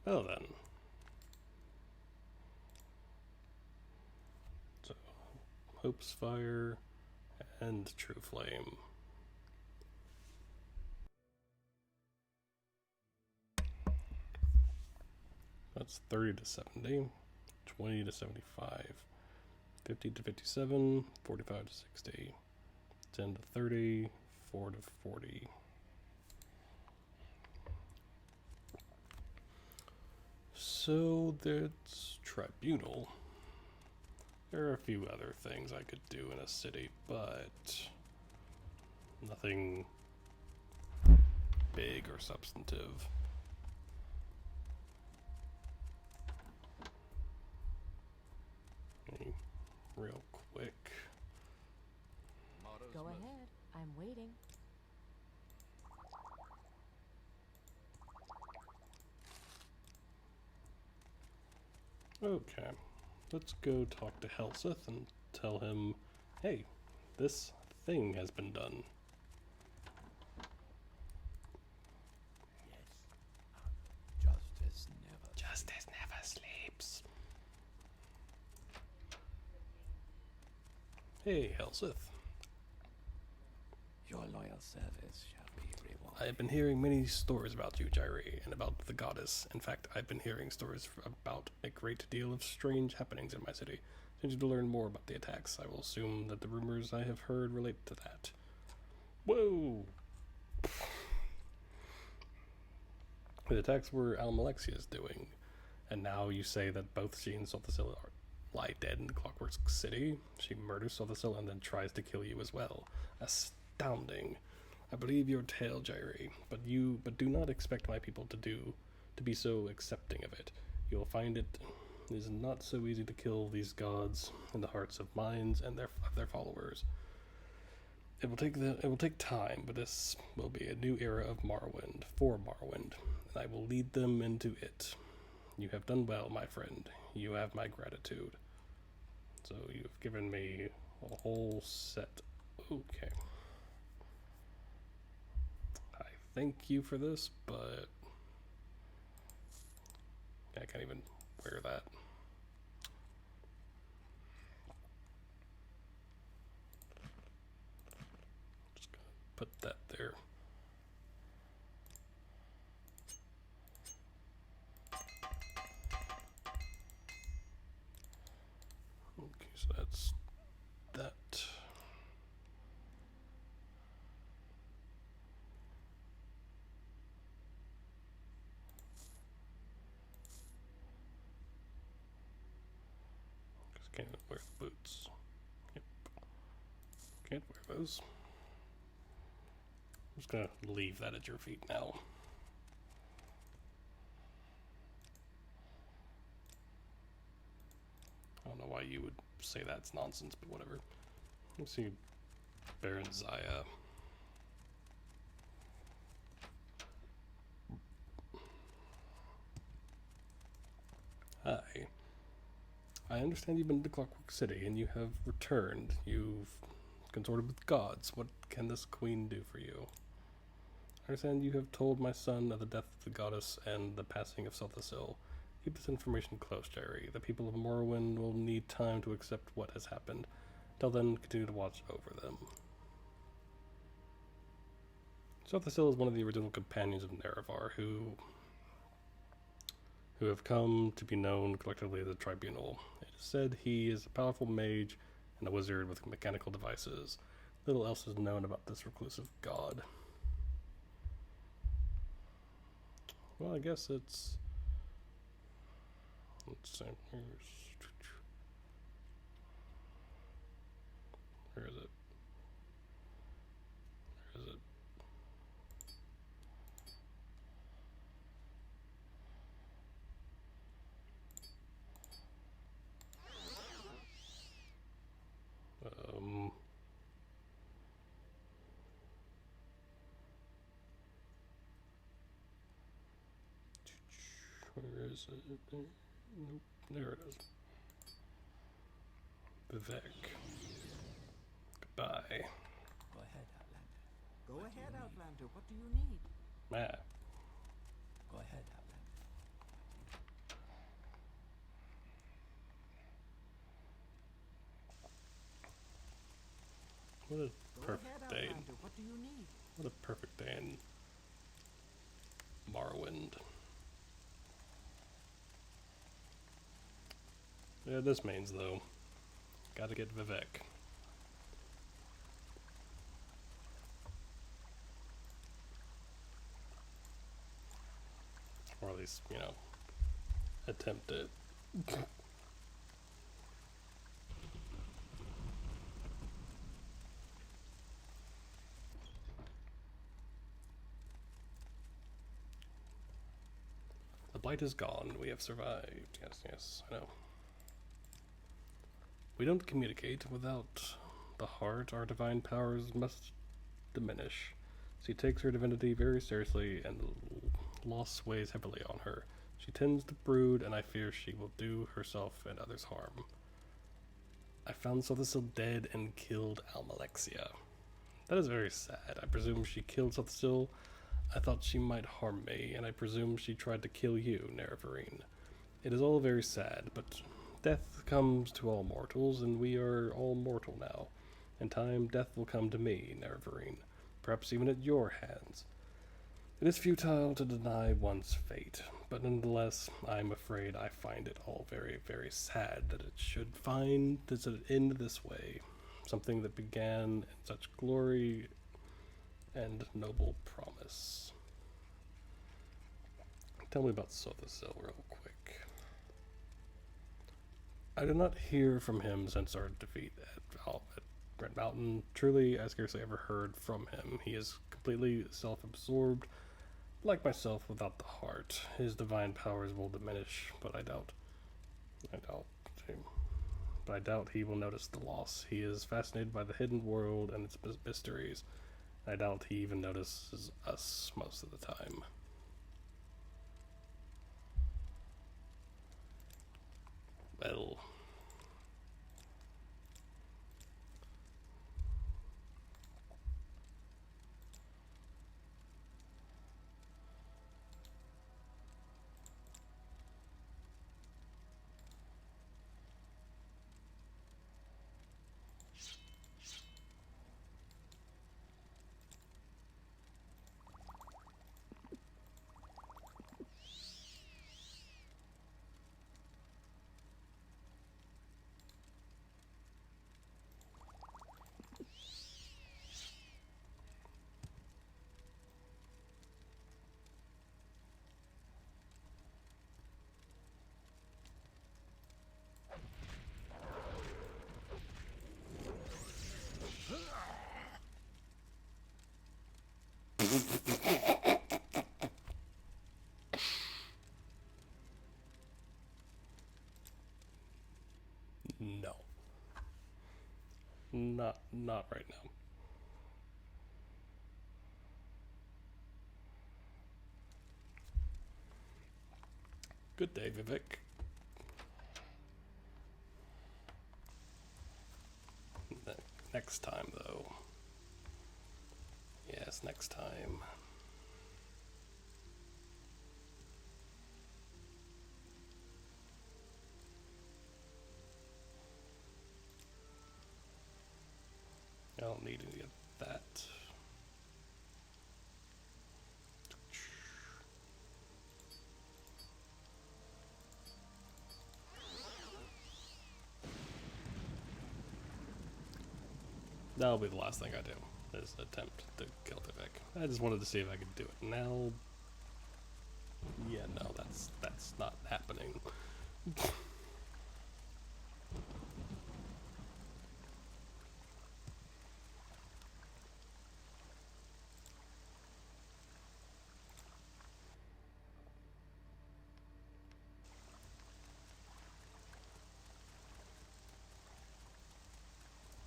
Well then. So, Hope's Fire and True Flame. That's 30 to 70, 20 to 75, 50 to 57, 45 to 60, 10 to 30, 4 to 40. So there's Tribunal. There are a few other things I could do in a city, but nothing big or substantive. Real quick. Go ahead. I'm waiting. Okay, let's go talk to Helseth and tell him, hey, this thing has been done. Hey, Helsith. Your loyal service shall be rewarded. I have been hearing many stories about you, Jairi, and about the goddess. In fact, I've been hearing stories about a great deal of strange happenings in my city. Since to learn more about the attacks, I will assume that the rumors I have heard relate to that. Whoa! The attacks were Almalexia's doing, and now you say that both she and Solthicilla lie dead in the Clockwork City. She murders Solthicilla and then tries to kill you as well. Astounding. I believe your tale, Jairi, but do not expect my people to be so accepting of it. You will find it is not so easy to kill these gods in the hearts of minds and their followers. It will take time, but this will be a new era of Morrowind, for Morrowind, and I will lead them into it. You have done well, my friend. You have my gratitude. So you've given me a whole set. Okay. I thank you for this, but I can't even wear that. Just gonna put that there. Okay, so that's that. Just can't wear the boots. Yep. Can't wear those. I'm just gonna leave that at your feet now. I don't know why you would say that's nonsense, but whatever. Let's see, Baron Zaya. Hi. I understand you've been to Clockwork City and you have returned. You've consorted with gods. What can this queen do for you? I understand you have told my son of the death of the goddess and the passing of Solthicilla. Keep this information close, Jairi. The people of Morrowind will need time to accept what has happened. Till then, continue to watch over them. Solthicilla is one of the original companions of Nerevar, who have come to be known collectively as the Tribunal. It is said he is a powerful mage and a wizard with mechanical devices. Little else is known about this reclusive god. Well, I guess it's... Let's see. Where is it? Where is it? Where is it? Nope, there it is. Vivek. Goodbye. Go ahead, Outlander. Go ahead, Outlander. What do you need? Ah. Go ahead, Outlander. What a Go perfect ahead, day. Outlander. What do you need? What a perfect day in Morrowind. Yeah, this means though. Gotta get Vivek. Or at least, you know, attempt it. The blight is gone. We have survived. Yes, yes, I know. We don't communicate. Without the heart, our divine powers must diminish. She takes her divinity very seriously, and loss weighs heavily on her. She tends to brood, and I fear she will do herself and others harm. I found Solthicilla dead and killed Almalexia. That is very sad. I presume she killed Solthicilla. I thought she might harm me, and I presume she tried to kill you, Nerevarine. It is all very sad, but death comes to all mortals, and we are all mortal now. In time, death will come to me, Neverine, perhaps even at your hands. It is futile to deny one's fate, but nonetheless, I am afraid I find it all very, very sad that it should end this way. Something that began in such glory and noble promise. Tell me about Sothasil real quick. I did not hear from him since our defeat at Red Mountain. Truly, I scarcely ever heard from him. He is completely self-absorbed, like myself, without the heart. His divine powers will diminish, but I doubt he will notice the loss. He is fascinated by the hidden world and its mysteries. I doubt he even notices us most of the time. Well, no. Not right now. Good day, Vivek. Next time, though. Yes, next time. I don't need any of that. That'll be the last thing I do, is attempt to kill Vivek. I just wanted to see if I could do it now. Yeah, no, that's not happening.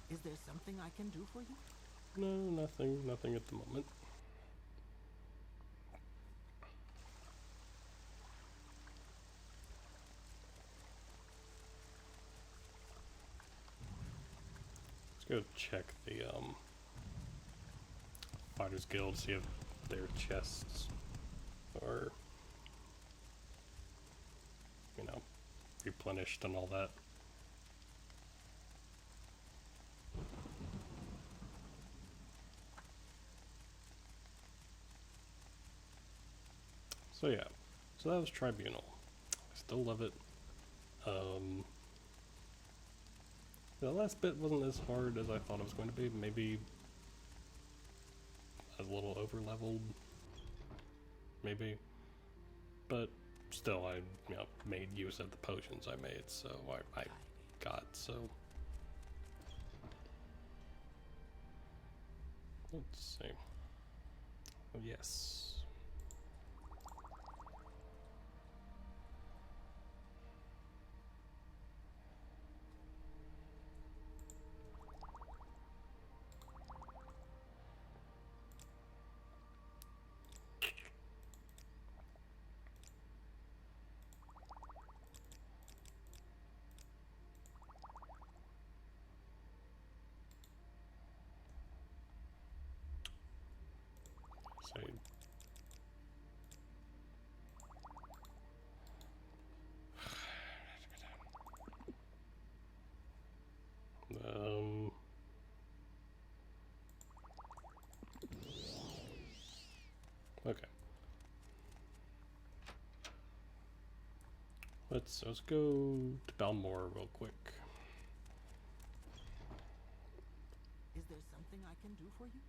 Is there something I can do for you? No, nothing at the moment. Let's go check the Fighters Guild, see if their chests are, replenished and all that. So yeah, so that was Tribunal. I still love it. The last bit wasn't as hard as I thought it was going to be. Maybe a little over-leveled, maybe. But still, I made use of the potions I made, so I got, so. Let's see. Oh, yes. So, Okay. Let's go to Balmore real quick. Is there something I can do for you?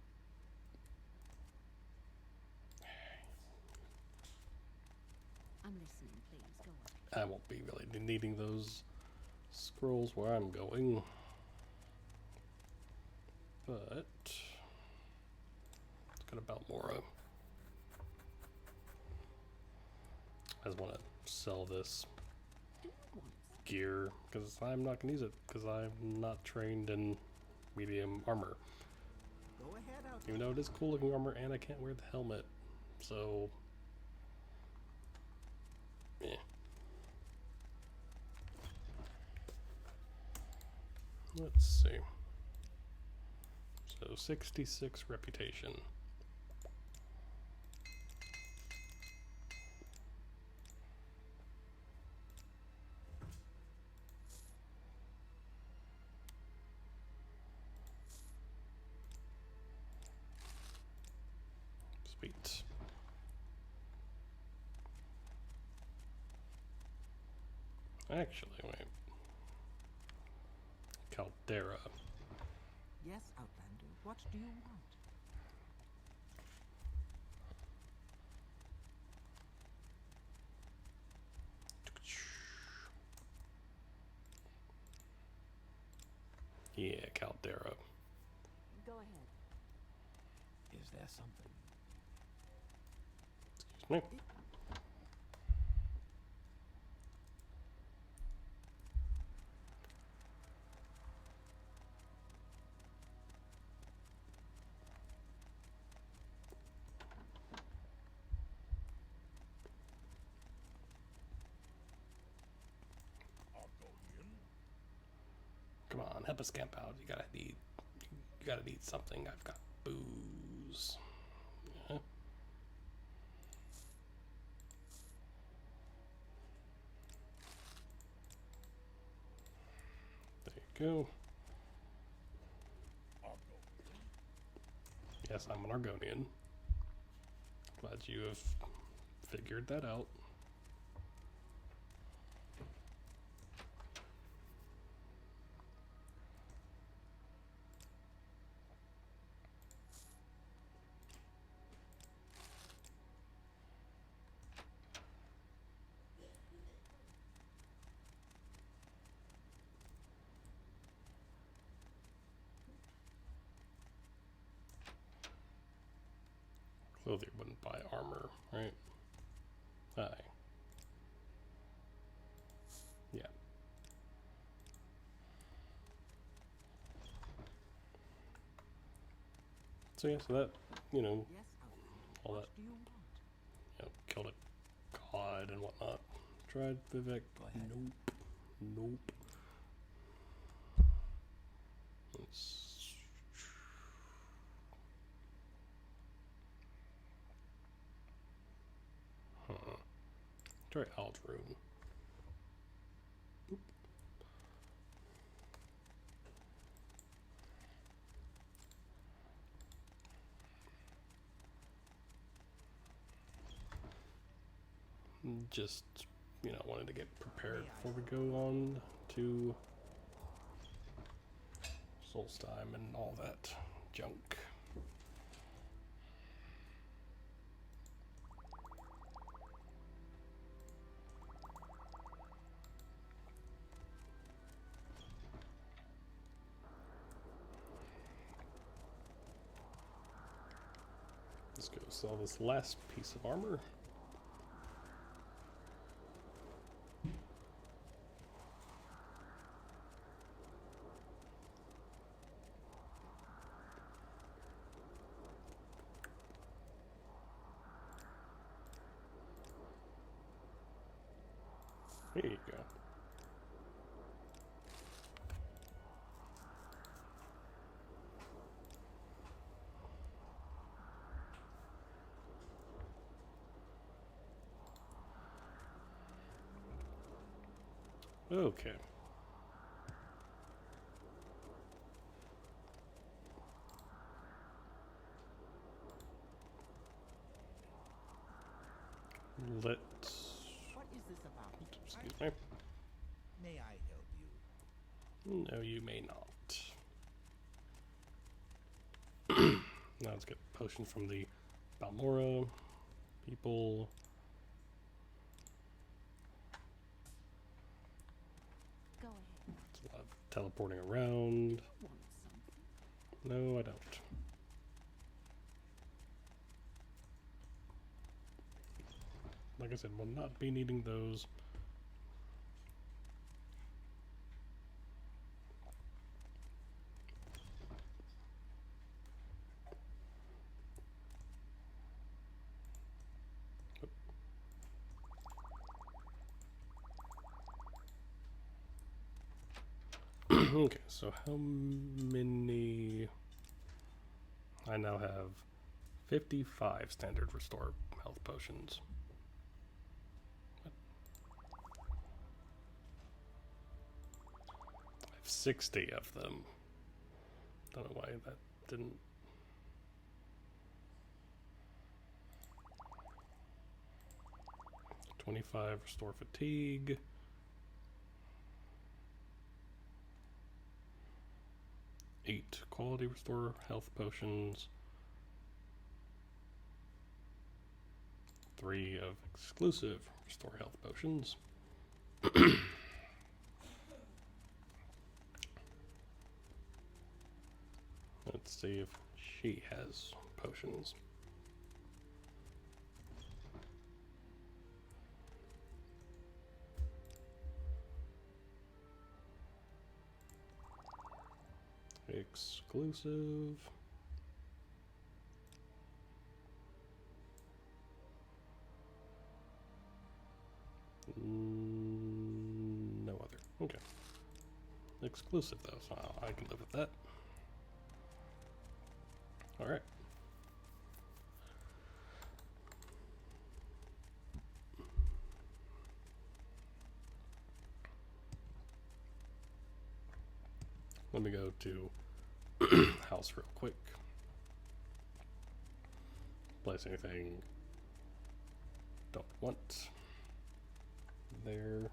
I'm listening, please. Go on. I won't be really needing those scrolls where I'm going. But let's go to Balmora. I just want to sell this Do you want gear because I'm not going to use it because I'm not trained in medium armor. Go ahead, out. Even though it is cool looking armor and I can't wear the helmet. So, eh. Let's see. So 66 reputation. Sweet. Actually, wait. Caldera. Yes, Outlander. What do you want? Yeah, Caldera. Go ahead. Is there something? Excuse me. Come on, help us camp out. You gotta need something. I've got booze. Yeah. There you go. Yes, I'm an Argonian. Glad you have figured that out. Clothier wouldn't buy armor, right? Aye. Yeah. So yeah, so that, you know, Yes, Outlander. all What that, do you want? you know, killed a god and whatnot. Tried Vivek. Go ahead. Nope. Nope. Let's... Huh. Try Aldrune. Oop. Just, you know, wanted to get prepared before we go on to Solstheim and all that junk. Let's go sell this last piece of armor. There you go. Okay. Let's. What is this about? Excuse me. May I help you? No, you may not. Now let's get potions from the Balmora people. Go ahead. It's a lot of teleporting around. Want something? No, I don't. Like I said, we'll not be needing those. Okay, so how many? I now have 55 standard restore health potions. I have 60 of them. Don't know why that didn't. $25 restore fatigue. Eight quality restore health potions. 3 of exclusive restore health potions. Let's see if she has potions. Exclusive. No other. Okay. Exclusive though, so I can live with that. Alright. Let me go to house real quick. Place anything don't want there.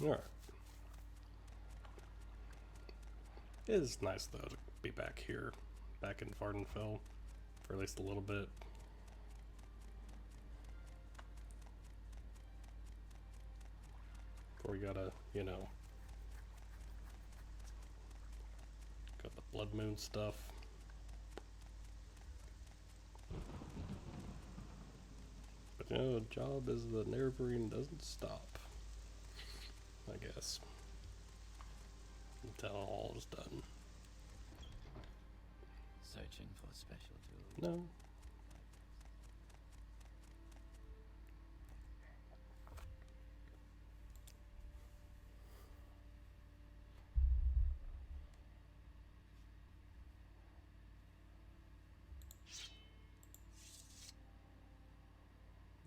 Alright. It is nice though to be back here, back in Vardenfell, for at least a little bit. Before we gotta, you know, got the Blood Moon stuff. But you know, the job is the Nerevarine doesn't stop, I guess, until all is done. Searching for special tools. No.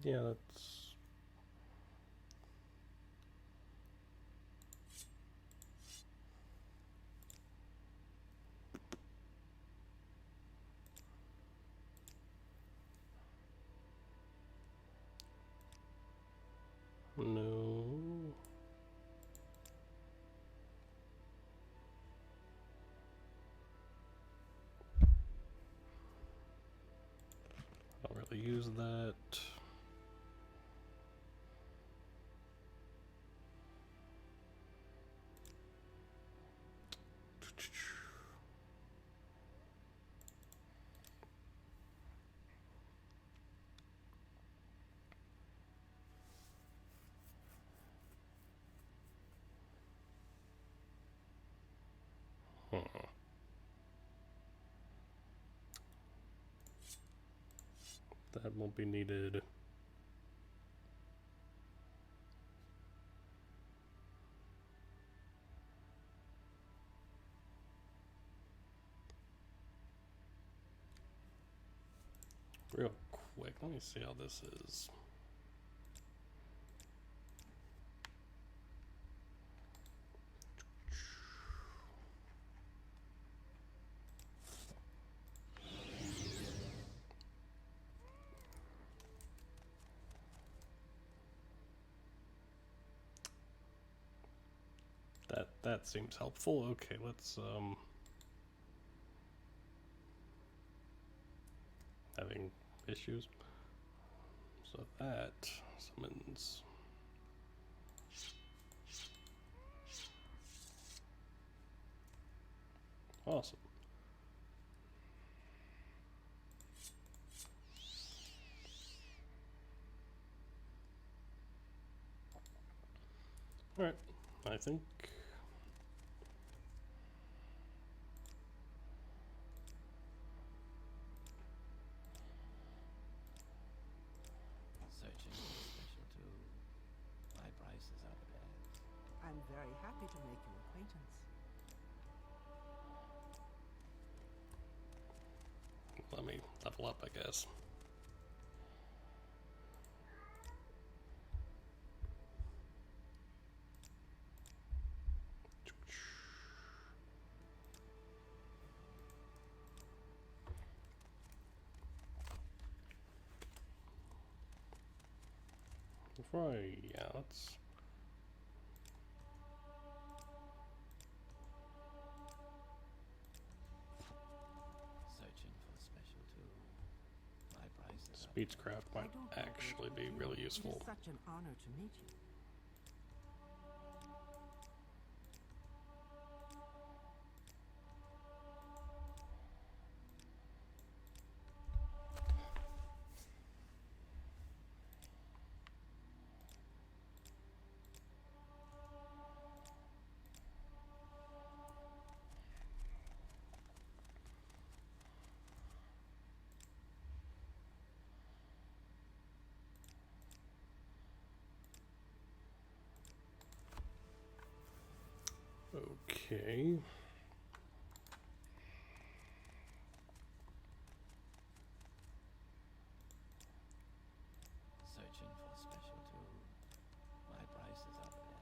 Yeah, that's... No. I don't really use that. Huh. That won't be needed. real quick. Let me see how this is. That seems helpful. Okay, let's having issues. So that summons awesome. Alright, I think Searching for a special tool. My price is up there. I'm very happy to make your acquaintance. let me level up, I guess. Before yeah, let's Searching for a special tool. My price is up. Speechcraft I might don't know actually what be to do. really It useful. is such an honor to meet you. Okay. Searching for a special tool. My price is up there.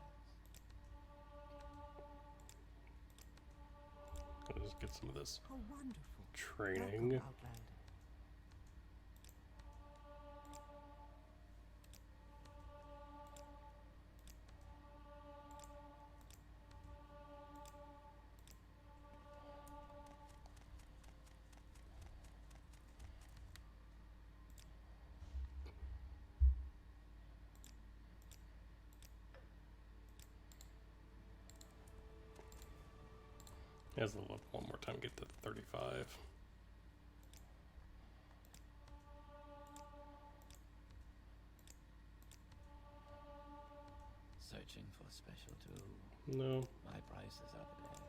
Let's just get some of this How wonderful. training. Welcome, Outlander. Let's level up one more time, get to 35. Searching for a special tool. No. My price is up there.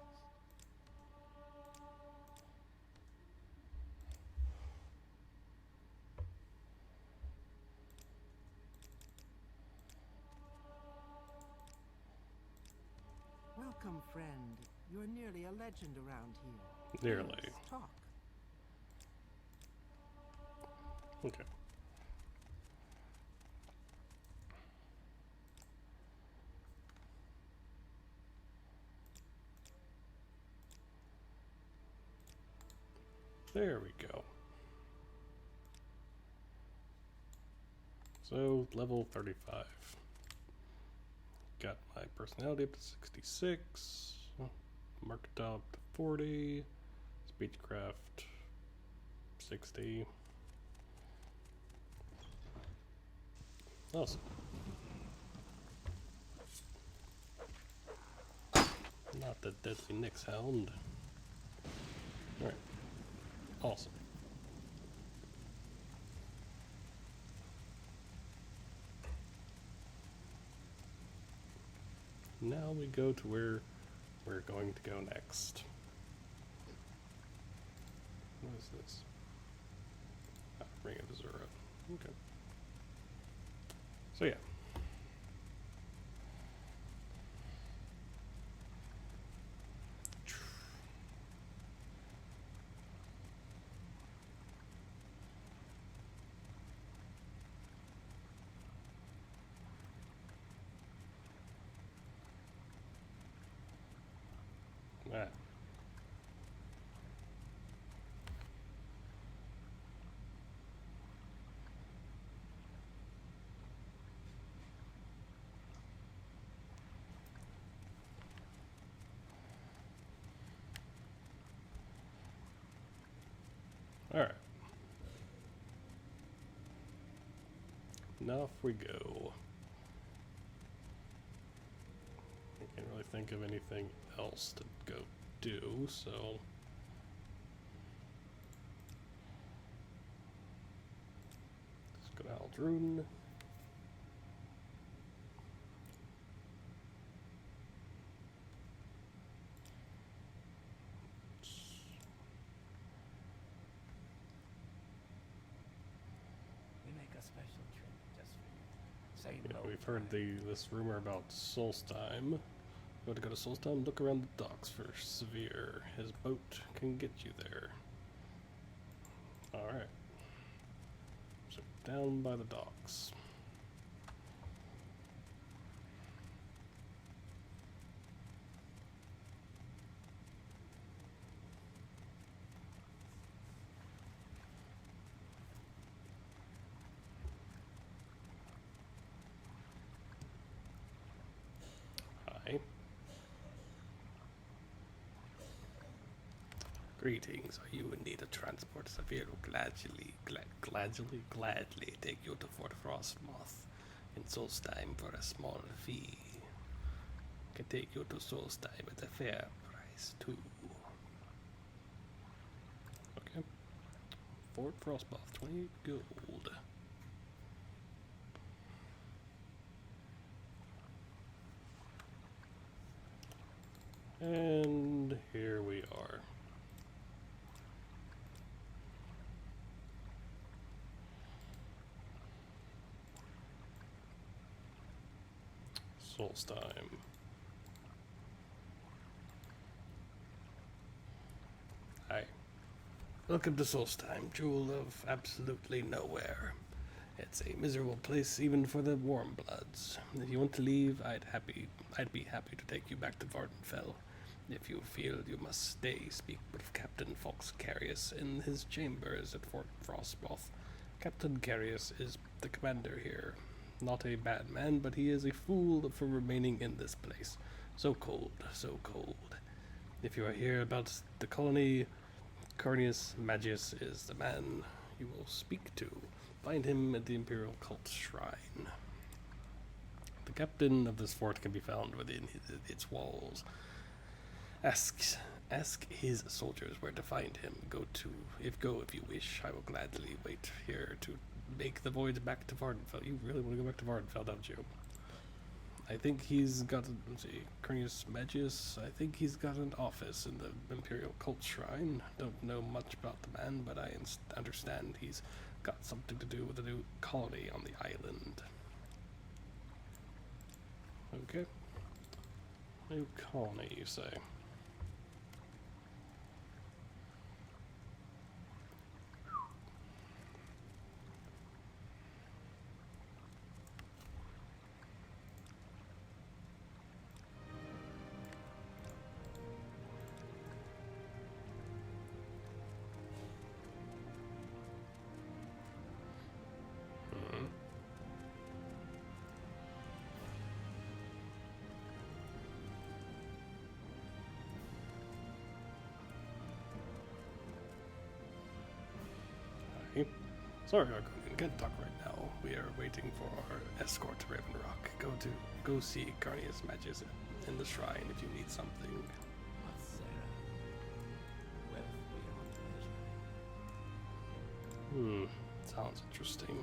Welcome, friend. You're nearly a legend around here. Nearly. Please, talk. Okay. There we go. So, level 35. Got my personality up to 66. Market up to 40. Speechcraft 60. Awesome. Not the deadly Nyx Hound. Alright. Awesome. Now we go to where we're going to go next. What is this? Ah, Ring of Azura. Okay. So yeah. Alright. Now off we go. I can't really think of anything else to go do, so... let's go to Aldrune. We make a special trip just for you. Say Yeah, no. we've heard this rumor about Solstheim. You want to go to Solstheim? Look around the docks for Severe. His boat can get you there. Alright. So down by the docks. Hi. Greetings. Are you in need of transport? Severe will gladly take you to Fort Frostmoth in Solstheim for a small fee. Can take you to Solstheim at a fair price too. Okay. Fort Frostmoth, 28 gold. And here we are. Solstheim. Hi. Welcome to Solstheim, jewel of absolutely nowhere. It's a miserable place even for the warm bloods. If you want to leave, I'd be happy to take you back to Vardenfell. If you feel you must stay, speak with Captain Fox Carius in his chambers at Fort Frostmoth. Captain Carius is the commander here. Not a bad man, but he is a fool for remaining in this place. So cold, so cold. If you are here about the colony, Carnius Magius is the man you will speak to. Find him at the Imperial Cult Shrine. The captain of this fort can be found within its walls. Ask his soldiers where to find him. Go if you wish. I will gladly wait here to make the voyage back to Vardenfell. You really want to go back to Vardenfell, don't you? I think he's got, let's see, Carnius Magius, I think he's got an office in the Imperial Cult Shrine. Don't know much about the man, but I understand he's got something to do with a new colony on the island. Okay. New colony, you say? Sorry, Argonian, can't talk right now. We are waiting for our escort to Raven Rock. Go see Carnius Magius in the shrine if you need something. What's Sarah? Wealth beyond measure. Sounds interesting.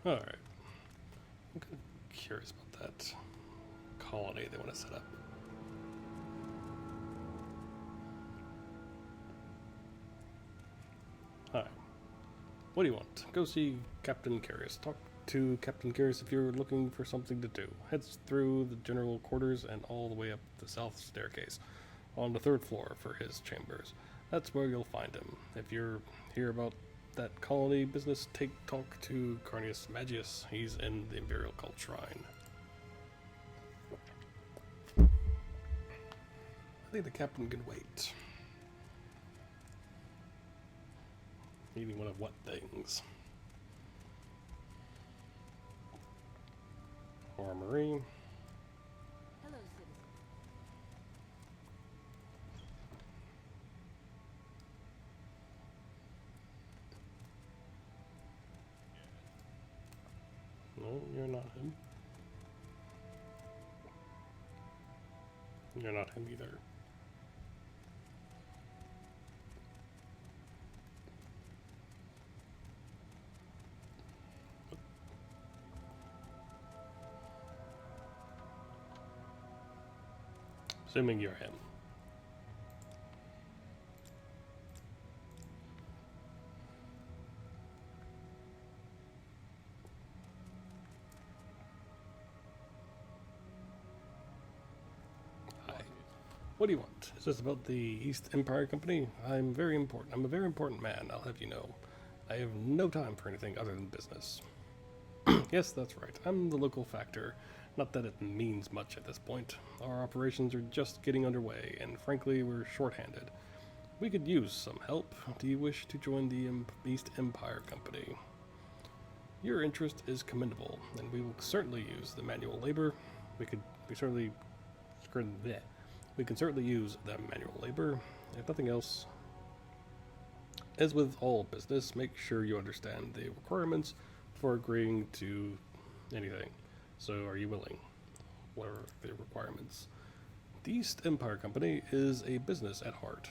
Alright. I'm kind of curious about that colony they want to set up. Hi. What do you want? Go see Captain Carius. Talk to Captain Garrus if you're looking for something to do. Heads through the general quarters and all the way up the south staircase on the third floor for his chambers. That's where you'll find him. If you're here about that colony business, talk to Carnius Magius. He's in the Imperial Cult Shrine. I think the captain can wait. Eating one of what things? Armory. Hello, citizen. No, you're not him. You're not him either. Assuming you're him. Hi. What do you want? Is this about the East Empire Company? I'm very important. I'm a very important man, I'll have you know. I have no time for anything other than business. Yes, that's right. I'm the local factor. Not that it means much at this point. Our operations are just getting underway, and frankly, we're shorthanded. We could use some help. Do you wish to join the East Empire Company? Your interest is commendable, and we will certainly use the manual labor. We can certainly use the manual labor. If nothing else, as with all business, make sure you understand the requirements for agreeing to anything. So, are you willing? What are the requirements? The East Empire Company is a business at heart.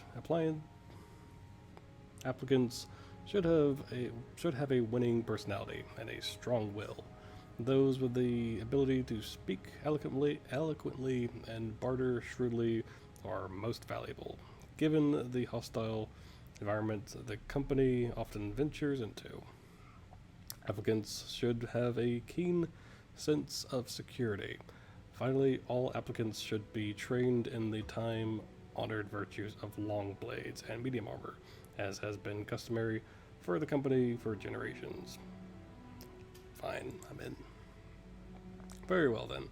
Applicants should have a winning personality and a strong will. Those with the ability to speak eloquently and barter shrewdly are most valuable, given the hostile environment the company often ventures into. Applicants should have a keen sense of security. Finally, all applicants should be trained in the time-honored virtues of long blades and medium armor, as has been customary for the company for generations. Fine, I'm in. Very well then.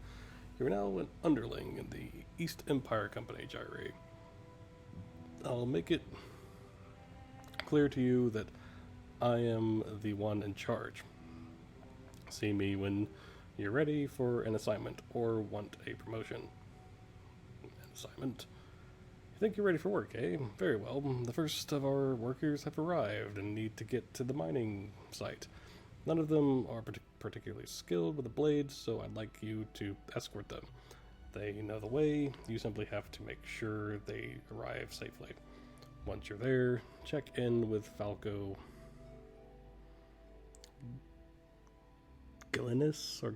You're now an underling in the East Empire Company, Jairi. I'll make it clear to you that I am the one in charge. See me when you're ready for an assignment or want a promotion. An assignment? You think you're ready for work, eh? Very well. The first of our workers have arrived and need to get to the mining site. None of them are particularly skilled with the blades, so I'd like you to escort them. They know the way. You simply have to make sure they arrive safely. Once you're there, check in with Falco Galinis or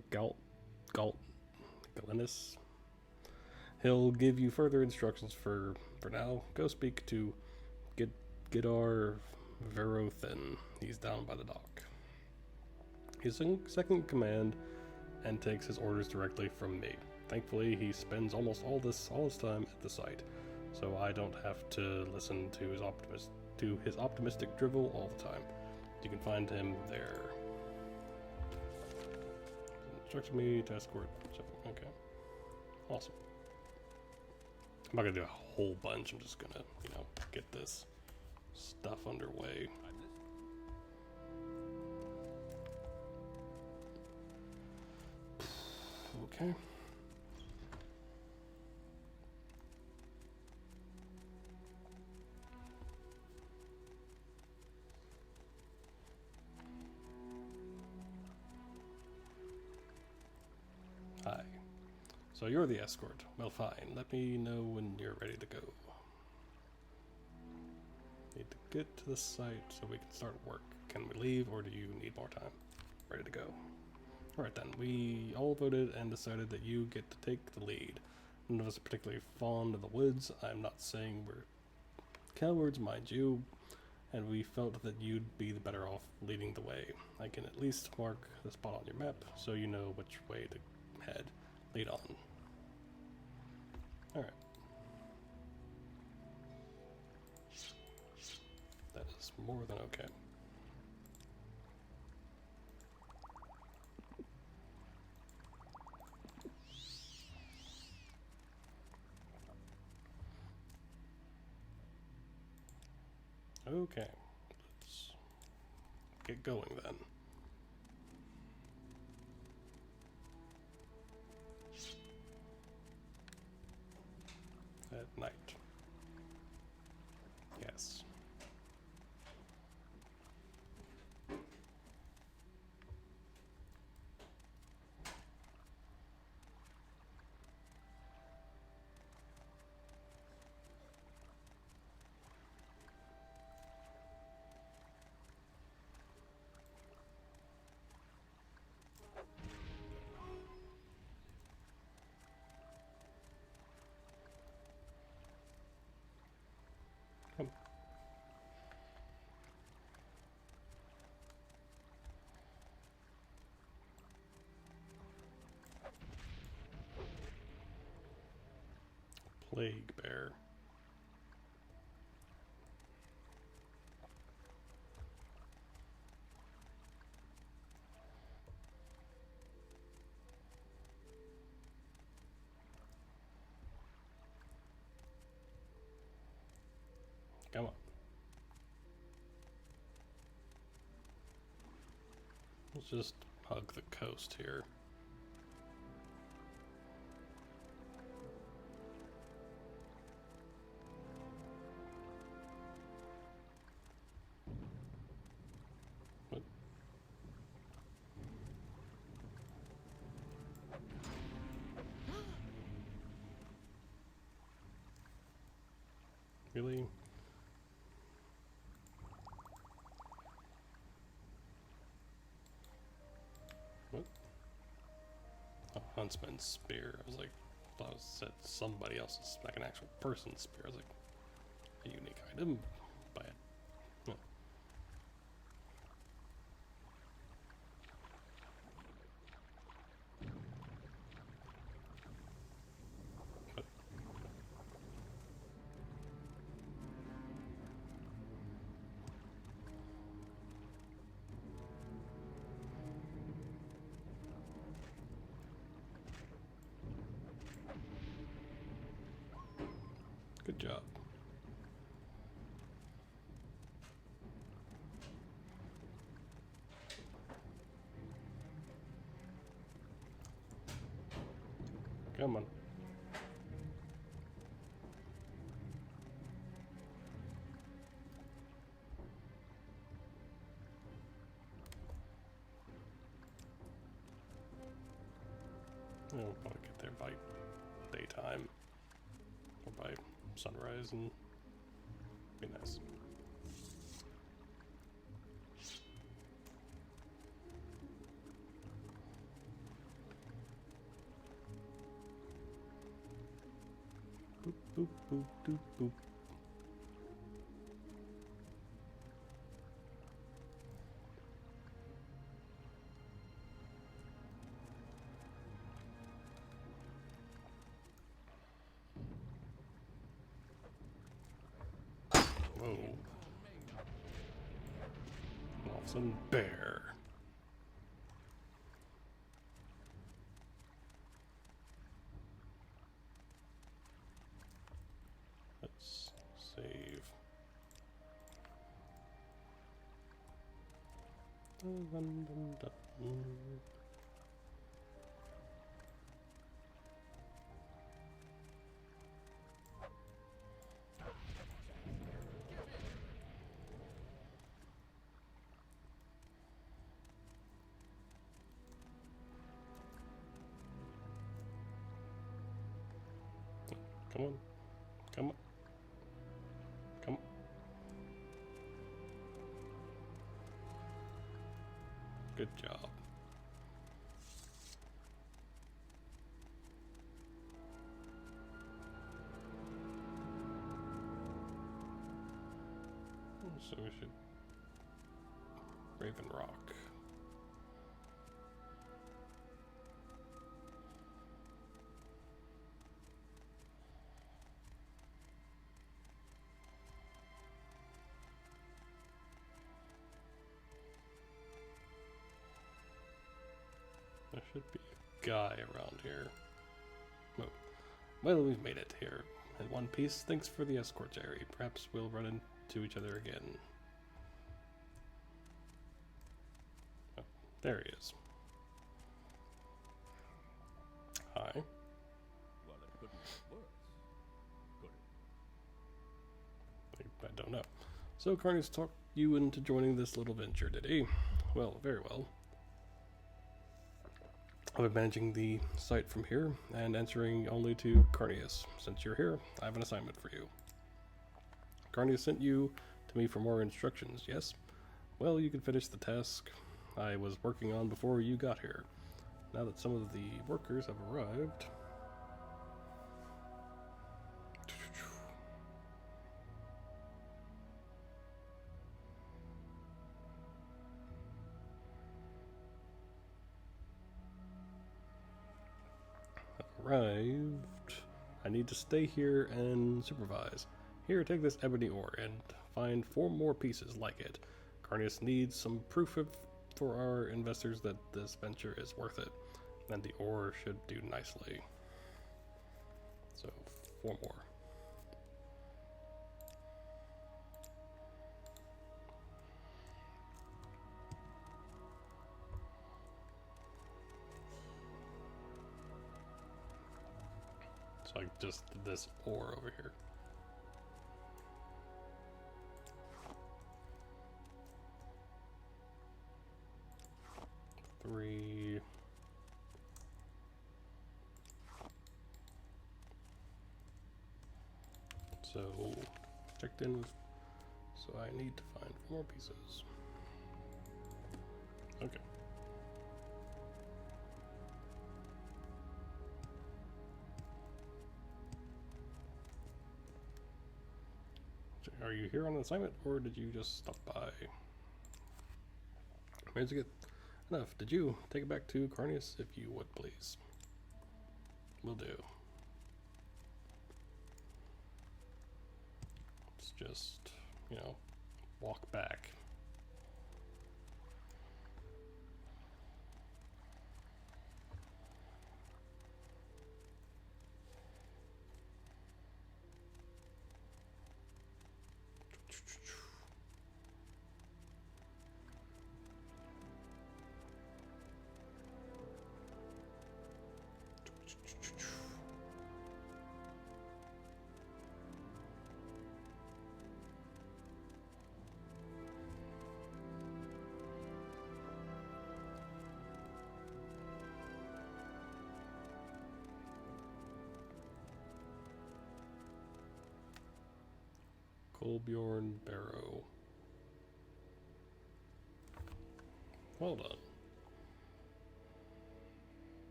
Galinis. He'll give you further instructions for now. Go speak to Gidar Verothin. He's down by the dock. He's in second command and takes his orders directly from me. Thankfully, he spends almost all his time at the site, so I don't have to listen to his optimistic drivel all the time. You can find him there. Instructed me to escort. Okay. Awesome. I'm not gonna do a whole bunch. I'm just gonna, get this stuff underway. Okay. Hi. So you're the escort. Well, fine. Let me know when you're ready to go. Need to get to the site so we can start work. Can we leave, or do you need more time? Ready to go. Alright then, we all voted and decided that you get to take the lead. None of us are particularly fond of the woods. I'm not saying we're cowards, mind you. and we felt that you'd be the better off leading the way. I can at least mark the spot on your map so you know which way to head. Lead on. Alright. That is more than okay. Okay, let's get going then. At night. Yes. Come. Plague bear. Come on. Let's just hug the coast here. What? Really? What? A huntsman's spear. I was like, thought it said somebody else's, like an actual person's spear. I was like, a unique item. Buy it. No. What? Good job. Come on. We'll probably get there by daytime or by sunrise and be nice. Boop, boop, boop, doop, boop. Whoa. Awesome bear. Let's save. Dun, dun, dun, dun. Come on. Come on. Come on. Good job. So we should Raven Rock. There should be a guy around here. Well, we've made it here in one piece. Thanks for the escort, Jerry. Perhaps we'll run into each other again. Oh, there he is. Hi. Well, it couldn't get worse, could it? I don't know. So Carnius talked you into joining this little venture, did he? Well, very well. I've been managing the site from here and answering only to Carnius. Since you're here, I have an assignment for you. Carnius sent you to me for more instructions, yes? Well, you can finish the task I was working on before you got here. Now that some of the workers have arrived... arrived. I need to stay here and supervise. Here, take this ebony ore and find 4 more pieces like it. Carnius needs some proof for our investors that this venture is worth it. And the ore should do nicely. So, 4 more. So I just did this ore over here. Three. So checked in with, so I need to find 4 more pieces. Okay. Are you here on an assignment, or did you just stop by? Managed to get enough. Did you take it back to Carnius, if you would, please? Will do. Let's just, walk back. Kolbjorn Barrow. Well done.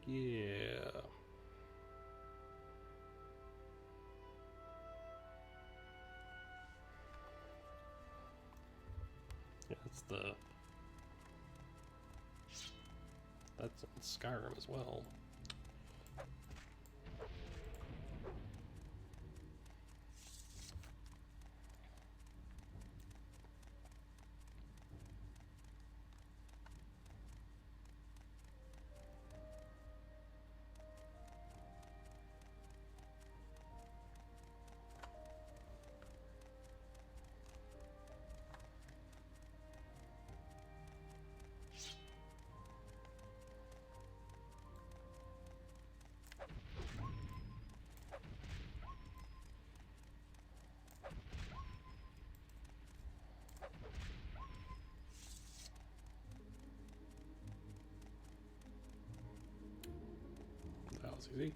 Yeah. Yeah, that's in Skyrim as well. That was easy.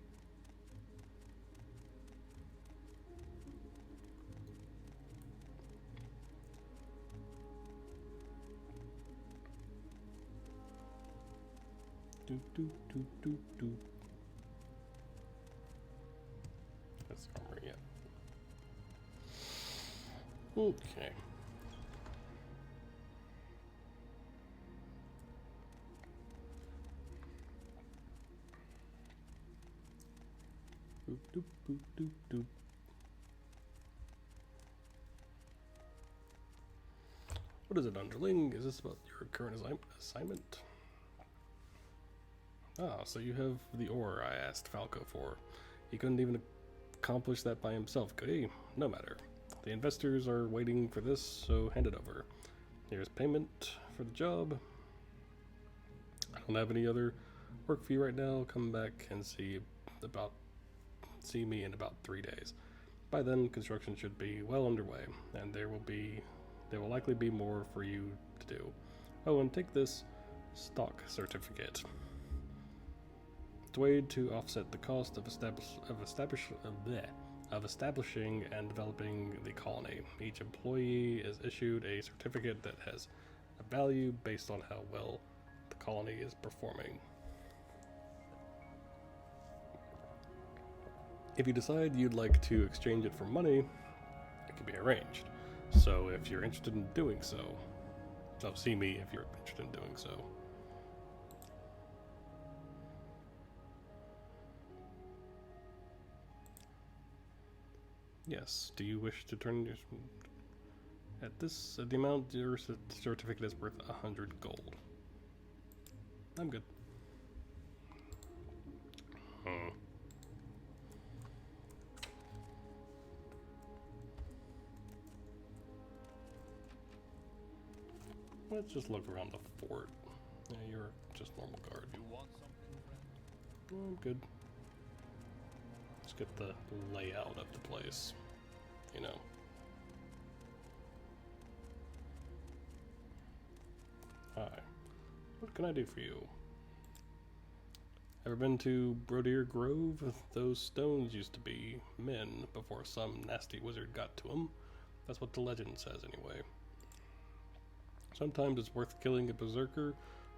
do, do, do, do, do. That's the armor, yeah. Okay. Boop, doop, boop, doop, doop. What is it, underling? Is this about your current assignment? Ah, so you have the ore I asked Falco for. He couldn't even accomplish that by himself, could he? No matter. The investors are waiting for this, so hand it over. Here's payment for the job. I don't have any other work for you right now. Come back and see me in about 3 days. By then, construction should be well underway, and there will likely be more for you to do. Oh, and take this stock certificate. It's a way to offset the cost of establishing and developing the colony. Each employee is issued a certificate that has a value based on how well the colony is performing. If you decide you'd like to exchange it for money, it can be arranged. So if you're interested in doing so, see me if you're interested in doing so. Yes. Do you wish to turn your the amount your certificate is worth 100 gold? I'm good. Let's just look around the fort. Yeah, you're just normal guard. You want something, friend? I'm good. Let's get the layout of the place, you know. Hi. What can I do for you? Ever been to Brodier Grove? Those stones used to be men before some nasty wizard got to them. That's what the legend says anyway. Sometimes it's worth killing a berserker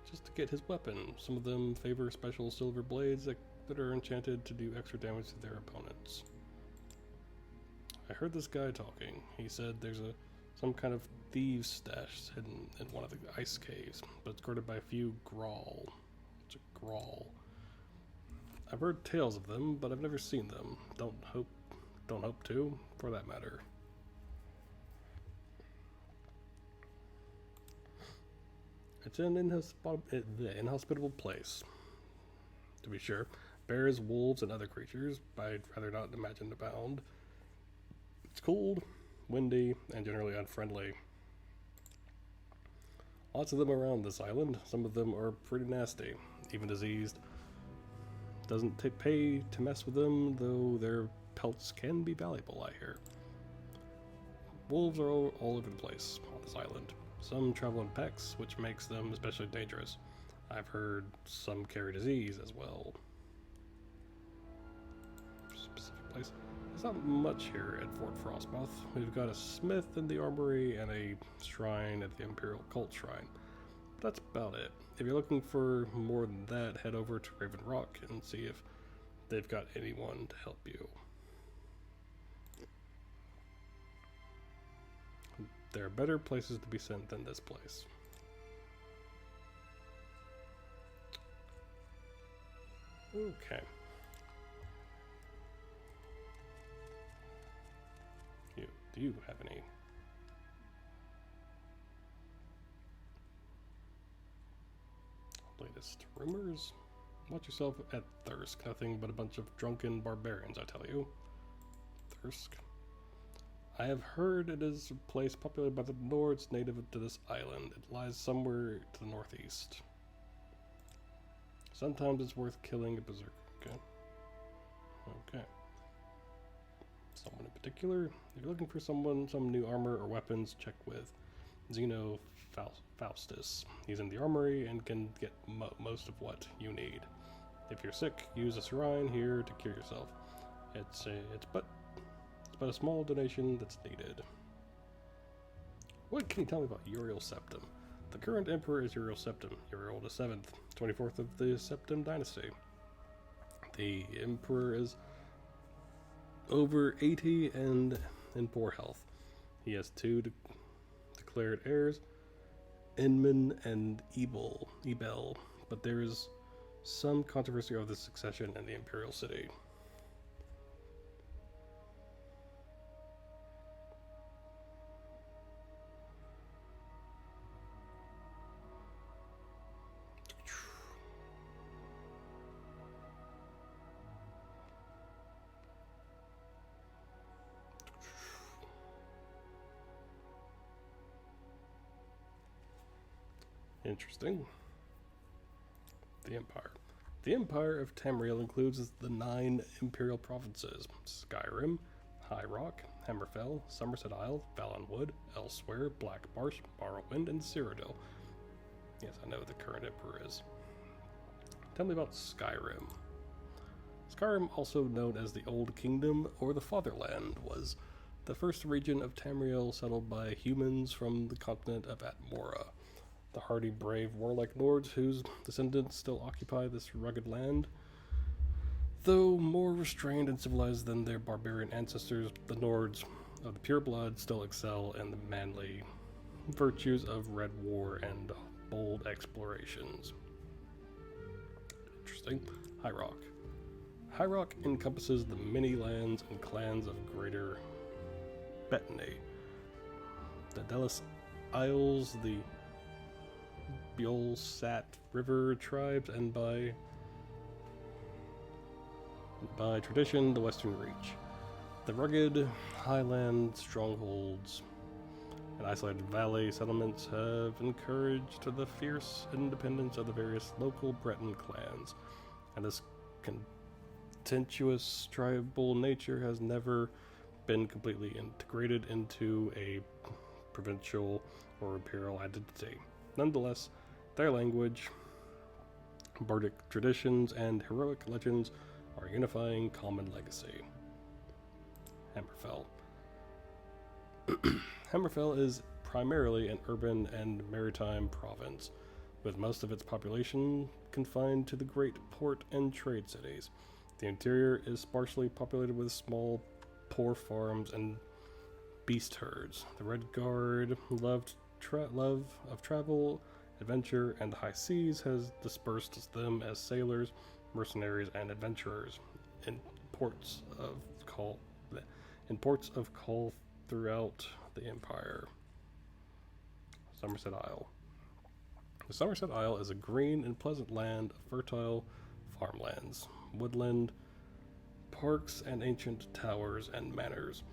just to get his weapon. Some of them favor special silver blades that are enchanted to do extra damage to their opponents. I heard this guy talking. He said there's some kind of thieves' stash hidden in one of the ice caves, but it's guarded by a few Grawl. What's a Grawl? I've heard tales of them, but I've never seen them. Don't hope to, for that matter. It's an inhospitable place, to be sure. Bears, wolves, and other creatures I'd rather not imagine abound. It's cold, windy, and generally unfriendly. Lots of them around this island. Some of them are pretty nasty, even diseased. Doesn't pay to mess with them, though their pelts can be valuable, I hear. Wolves are all over the place on this island. Some travel in packs, which makes them especially dangerous. I've heard some carry disease as well. Specific place. There's not much here at Fort Frostmouth. We've got a smith in the armory and a shrine at the Imperial Cult Shrine. But that's about it. If you're looking for more than that, head over to Raven Rock and see if they've got anyone to help you. There are better places to be sent than this place. Okay. Do you have any? Latest rumors? Watch yourself at Thirsk. Nothing but a bunch of drunken barbarians, I tell you. Thirsk. I have heard it is a place populated by the Nords native to this island. It lies somewhere to the northeast. Sometimes it's worth killing a berserker. Okay. Someone in particular? If you're looking for some new armor or weapons, check with Zeno Faustus. He's in the armory and can get most of what you need. If you're sick, use a shrine here to cure yourself. It's but a small donation that's needed. What can you tell me about Uriel Septum? The current emperor is Uriel Septim, Uriel the 7th, 24th of the Septim dynasty. The emperor is over 80 and in poor health. He has two declared heirs, Inman and Ebel, but there is some controversy over the succession in the imperial city. Interesting. The Empire. The Empire of Tamriel includes the 9 imperial provinces: Skyrim, High Rock, Hammerfell, Somerset Isle, Valenwood, Elsewhere, Black Marsh, Morrowind, and Cyrodiil. Yes, I know who the current emperor is. Tell me about Skyrim. Skyrim, also known as the Old Kingdom or the Fatherland, was the first region of Tamriel settled by humans from the continent of Atmora. The hardy, brave, warlike Nords whose descendants still occupy this rugged land. Though more restrained and civilized than their barbarian ancestors, the Nords of the pure blood still excel in the manly virtues of red war and bold explorations. Interesting. High Rock. High Rock encompasses the many lands and clans of Greater Bethany, the Delos Isles, the Bjolsat River tribes, and by tradition, the Western Reach. The rugged highland strongholds and isolated valley settlements have encouraged the fierce independence of the various local Breton clans, and this contentious tribal nature has never been completely integrated into a provincial or imperial identity. Nonetheless, their language, bardic traditions, and heroic legends are a unifying common legacy. Hammerfell. Hammerfell is primarily an urban and maritime province, with most of its population confined to the great port and trade cities. The interior is sparsely populated with small, poor farms and beast herds. The Red Guard love of travel, adventure, and the high seas has dispersed them as sailors, mercenaries, and adventurers in ports of call throughout the empire. Somerset Isle. The Somerset Isle is a green and pleasant land of fertile farmlands, woodland, parks, and ancient towers and manors.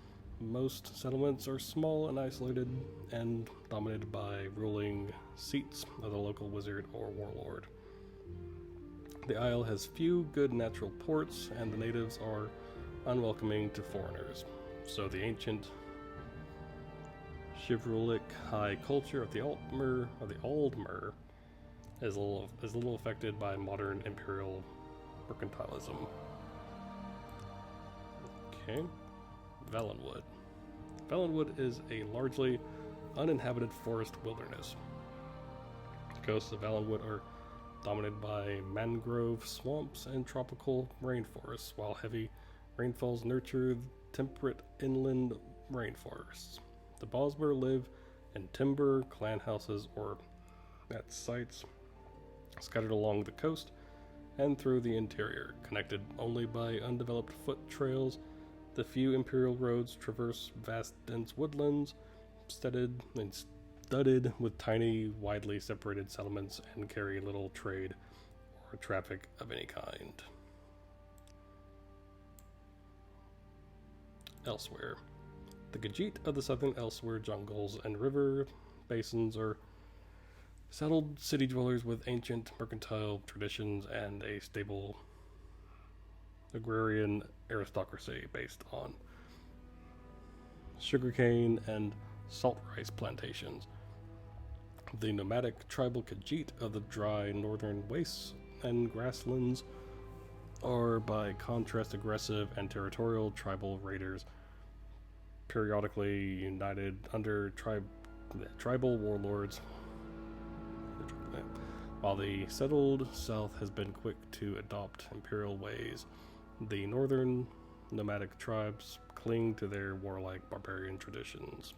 Most settlements are small and isolated and dominated by ruling seats of the local wizard or warlord. The isle has few good natural ports, and the natives are unwelcoming to foreigners. So the ancient chivalric high culture of the Aldmer is little affected by modern imperial mercantilism. Okay. Valenwood. Valenwood is a largely uninhabited forest wilderness. The coasts of Valenwood are dominated by mangrove swamps and tropical rainforests, while heavy rainfalls nurture temperate inland rainforests. The Bosmer live in timber clan houses or at sites scattered along the coast and through the interior, connected only by undeveloped foot trails. The few imperial roads traverse vast dense woodlands, studded with tiny, widely separated settlements, and carry little trade or traffic of any kind. Elsewhere. The Gajit of the southern Elsewhere jungles and river basins are settled city dwellers with ancient mercantile traditions and a stable agrarian aristocracy based on sugarcane and salt rice plantations. The nomadic tribal Khajiit of the dry northern wastes and grasslands are, by contrast, aggressive and territorial tribal raiders, periodically united under tribal warlords While the settled South has been quick to adopt imperial ways, the northern nomadic tribes cling to their warlike barbarian traditions.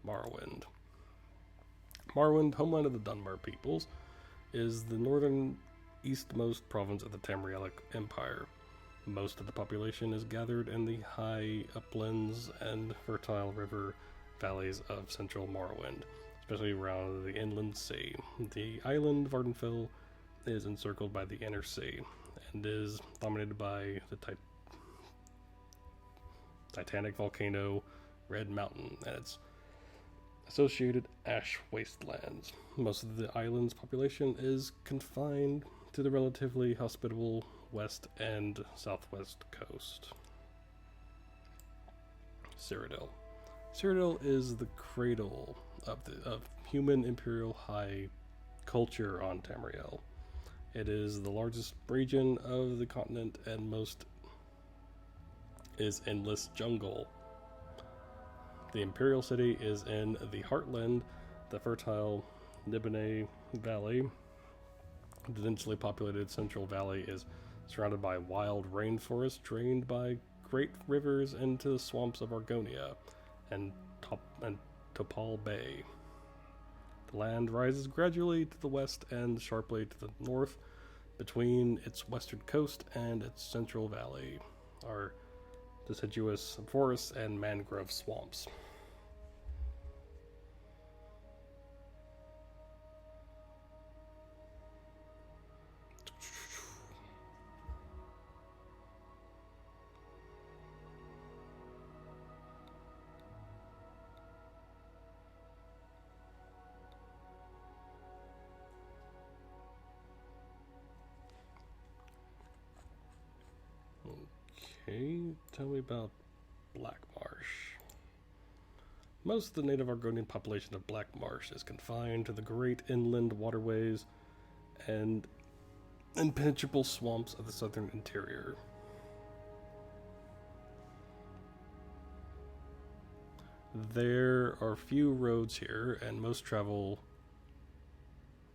Morrowind. Morrowind, homeland of the Dunmer peoples, is the northern eastmost province of the Tamrielic Empire. Most of the population is gathered in the high uplands and fertile river valleys of central Morrowind, especially around the inland sea. The island of Ardenfell is encircled by the inner sea and is dominated by the titanic volcano Red Mountain and its associated ash wastelands. Most of the island's population is confined to the relatively hospitable west and southwest coast. Cyrodiil. Cyrodiil is the cradle of human imperial high culture on Tamriel. It is the largest region of the continent and most is endless jungle. The imperial city is in the heartland, the fertile Nibene Valley. The densely populated Central Valley is surrounded by wild rainforest drained by great rivers into the swamps of Argonia and Topal Bay. The land rises gradually to the west and sharply to the north. Between its western coast and its central valley are deciduous forests and mangrove swamps. Okay, tell me about Black Marsh. Most of the native Argonian population of Black Marsh is confined to the great inland waterways and impenetrable swamps of the southern interior. There are few roads here, and most travel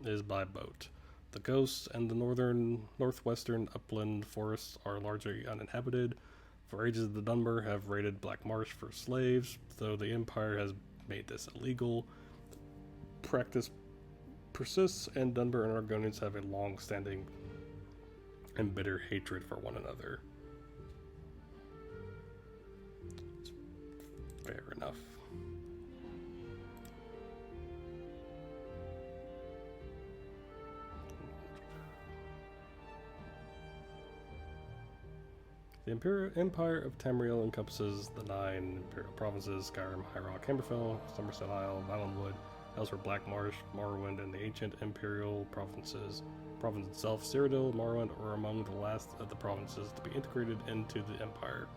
is by boat. The coasts and the northwestern upland forests are largely uninhabited. For ages, the Dunmer have raided Black Marsh for slaves, though the Empire has made this illegal. Practice persists, and Dunmer and Argonians have a long-standing and bitter hatred for one another. It's fair enough. The Empire of Tamriel encompasses the 9 imperial provinces: Skyrim, High Rock, Hammerfell, Somerset Isle, Valenwood, Elsewhere, Black Marsh, Morrowind, and the ancient imperial provinces. The province itself, Cyrodiil, Morrowind, are among the last of the provinces to be integrated into the Empire.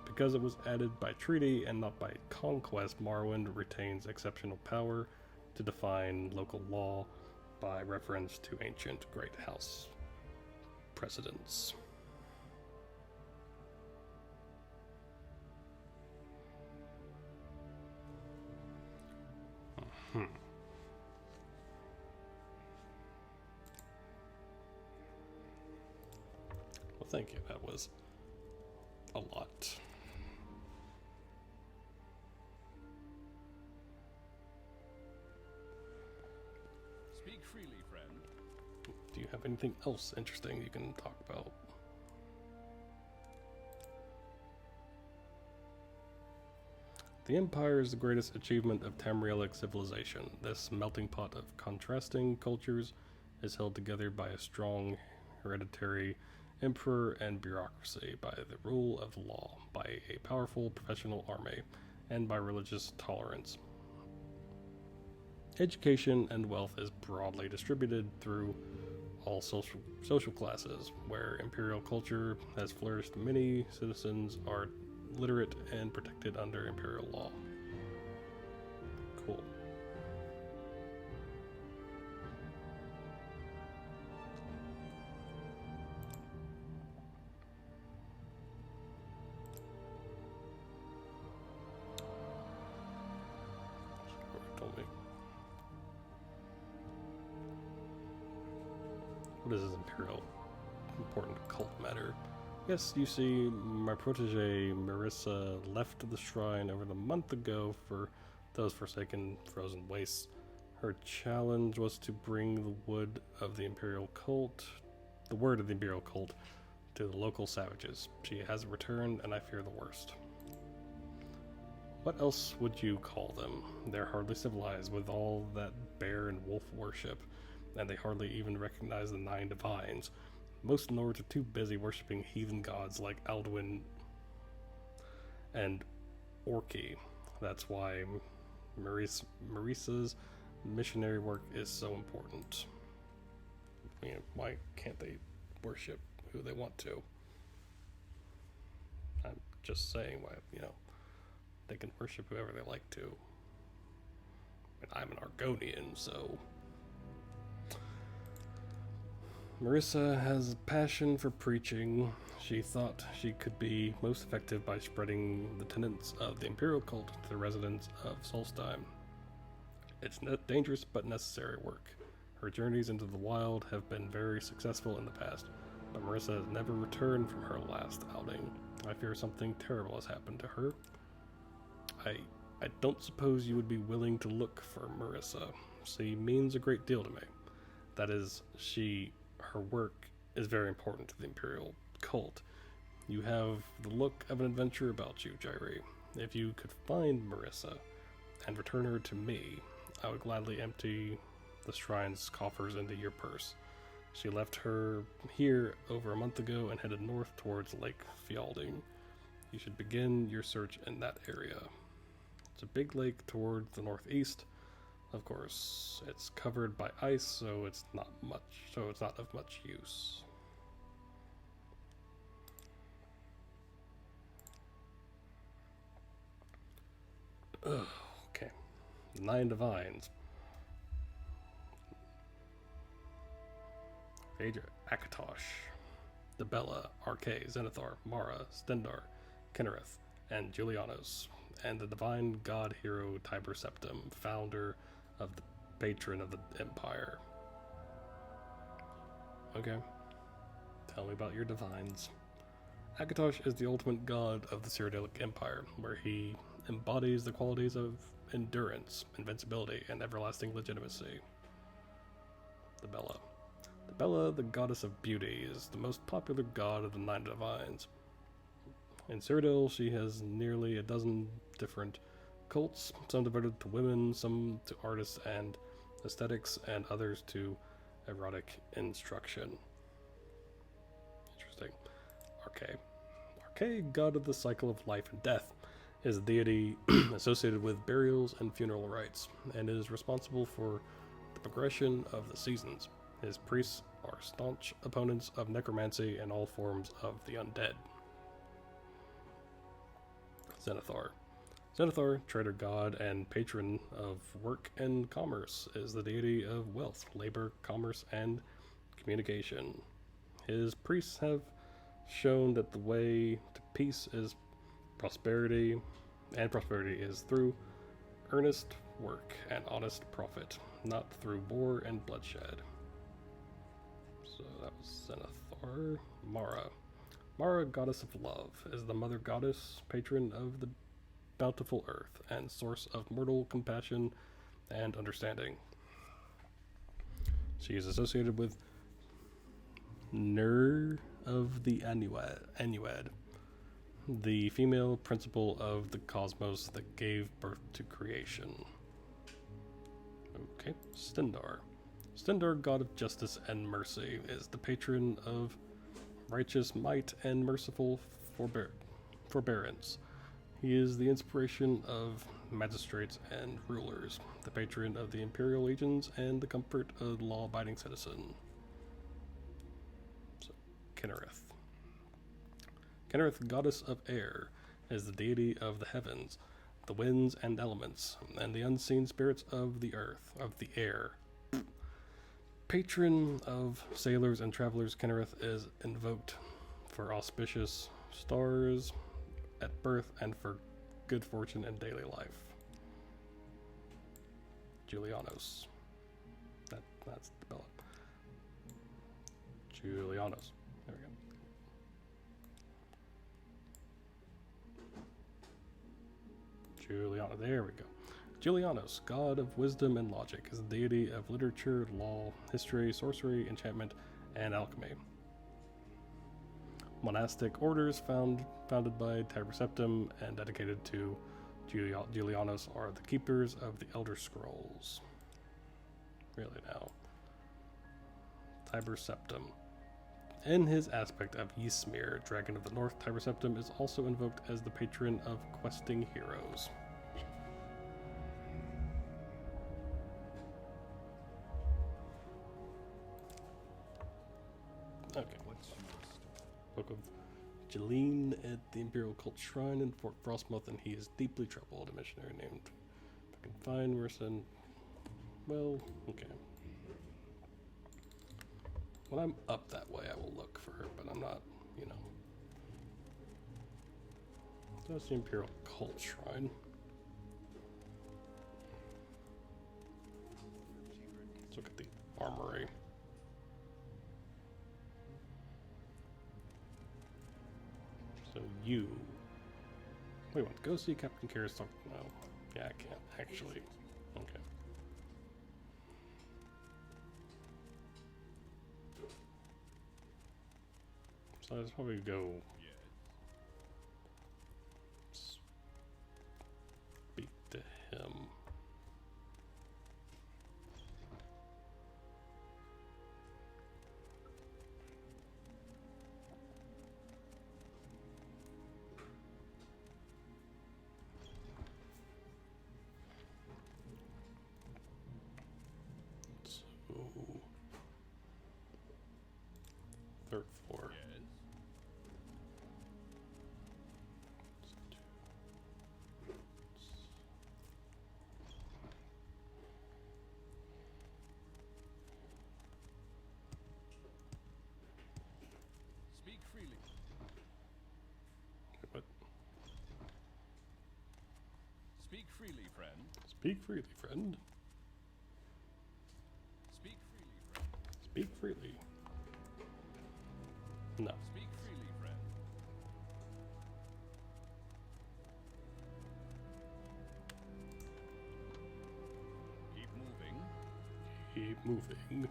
Because it was added by treaty and not by conquest, Morrowind retains exceptional power to define local law by reference to ancient Great House precedents. Well, thank you. That was a lot. Speak freely, friend. Do you have anything else interesting you can talk about? The Empire is the greatest achievement of Tamrielic civilization. This melting pot of contrasting cultures is held together by a strong hereditary emperor and bureaucracy, by the rule of law, by a powerful professional army, and by religious tolerance. Education and wealth is broadly distributed through all social classes. Where imperial culture has flourished, many citizens are literate and protected under imperial law. Cool. Told me. What is this imperial important cult matter? Yes, you see, my protege Marissa left the shrine over a month ago for those forsaken frozen wastes. Her challenge was to bring the word of the imperial cult to the local savages. She hasn't returned, and I fear the worst. What else would you call them? They're hardly civilized with all that bear and wolf worship, and they hardly even recognize the 9 divines. Most Nords are too busy worshipping heathen gods like Alduin and Orki. That's why Marissa's missionary work is so important. You know, why can't they worship who they want to? I'm just saying why, they can worship whoever they like to. And I'm an Argonian, so... Marissa has a passion for preaching. She thought she could be most effective by spreading the tenets of the imperial cult to the residents of Solstheim. It's dangerous but necessary work. Her journeys into the wild have been very successful in the past, but Marissa has never returned from her last outing. I fear something terrible has happened to her. I don't suppose you would be willing to look for Marissa. She means a great deal to me. That is, her work is very important to the imperial cult. You have the look of an adventurer about you, Jairi. If you could find Marissa and return her to me, I would gladly empty the shrine's coffers into your purse. She left her here over a month ago and headed north towards Lake Fjelding. You should begin your search in that area. It's a big lake toward the northeast. Of course, it's covered by ice, so it's not of much use. Okay. 9 divines. Phaedra, Akatosh, Debella, Arche, Zenithar, Mara, Stendar, Kinnereth, and Julianos, and the divine god hero Tiber Septim, founder of the patron of the empire. Okay. Tell me about your divines. Akatosh is the ultimate god of the Cyrodiilic Empire, where he embodies the qualities of endurance, invincibility, and everlasting legitimacy. Debella, the goddess of beauty, is the most popular god of the 9 divines. In Cyrodiil, she has nearly a dozen different cults, some devoted to women, some to artists and aesthetics, and others to erotic instruction. Interesting. Arche, god of the cycle of life and death, is a deity associated with burials and funeral rites, and is responsible for the progression of the seasons. His priests are staunch opponents of necromancy and all forms of the undead. Zenithar, trader god and patron of work and commerce, is the deity of wealth, labor, commerce, and communication. His priests have shown that the way to peace is prosperity, and prosperity is through earnest work and honest profit, not through war and bloodshed. So that was Zenithar. Mara, goddess of love, is the mother goddess, patron of the bountiful earth, and source of mortal compassion and understanding. She is associated with Nur of the Anuad, the female principle of the cosmos that gave birth to creation. Okay, Stendar, god of justice and mercy, is the patron of righteous might and merciful forbearance. He is the inspiration of magistrates and rulers, the patron of the imperial legions, and the comfort of the law-abiding citizen. So, Kinnereth, goddess of air, is the deity of the heavens, the winds and elements, and the unseen spirits of the air. Patron of sailors and travelers, Kinnereth is invoked for auspicious stars at birth and for good fortune in daily life. Julianos. That's Debella. Julianos. There we go. Juliana, there we go. Julianos, god of wisdom and logic, is the deity of literature, law, history, sorcery, enchantment, and alchemy. Monastic orders founded by Tiber Septim and dedicated to Julianos are the keepers of the Elder Scrolls. Really now. Tiber Septim. In his aspect of Ysmir, Dragon of the North, Tiber Septim is also invoked as the patron of questing heroes. Okay. Book of Jeline at the Imperial Cult Shrine in Fort Frostmoth, and he is deeply troubled. A missionary named if I can find Merson. Well, okay. When I'm up that way, I will look for her, but I'm not, you know. That's the Imperial Cult Shrine. Let's look at the armory. So you... Wait, what? Go see Captain Kara's talk... No. Yeah, I can't, actually. Okay. So I just probably go... speak to him. Third floor. Speak freely. What? Speak freely, friend. Speak freely, friend. Speak freely, friend. Speak freely. No. Speak freely, friend. Keep moving. Keep moving.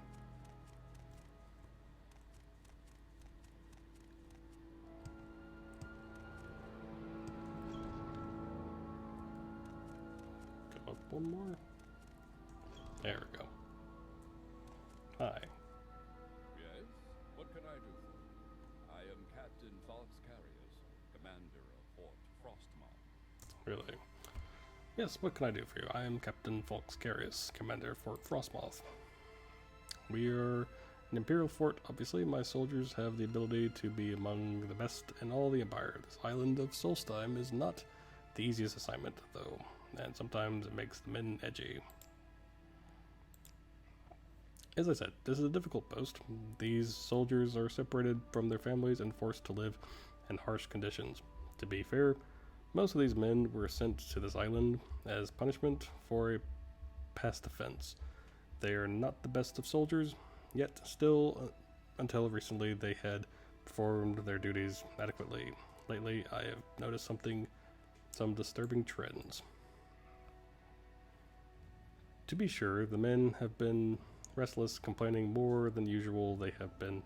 Go up one more. There we go. Hi. Yes? What can I do for you? I am Captain Fox Carriers, commander of Fort Frostmoth. Really? Yes, what can I do for you? I am Captain Fox Carius, commander of Fort Frostmoth. We are an Imperial fort, obviously. My soldiers have the ability to be among the best in all the Empire. This island of Solstheim is not the easiest assignment, though, and sometimes it makes the men edgy. As I said, this is a difficult post. These soldiers are separated from their families and forced to live in harsh conditions. To be fair, most of these men were sent to this island as punishment for a past offense. They are not the best of soldiers, yet still, until recently, they had performed their duties adequately. Lately, I have noticed some disturbing trends. To be sure, the men have been restless, complaining more than usual. They have been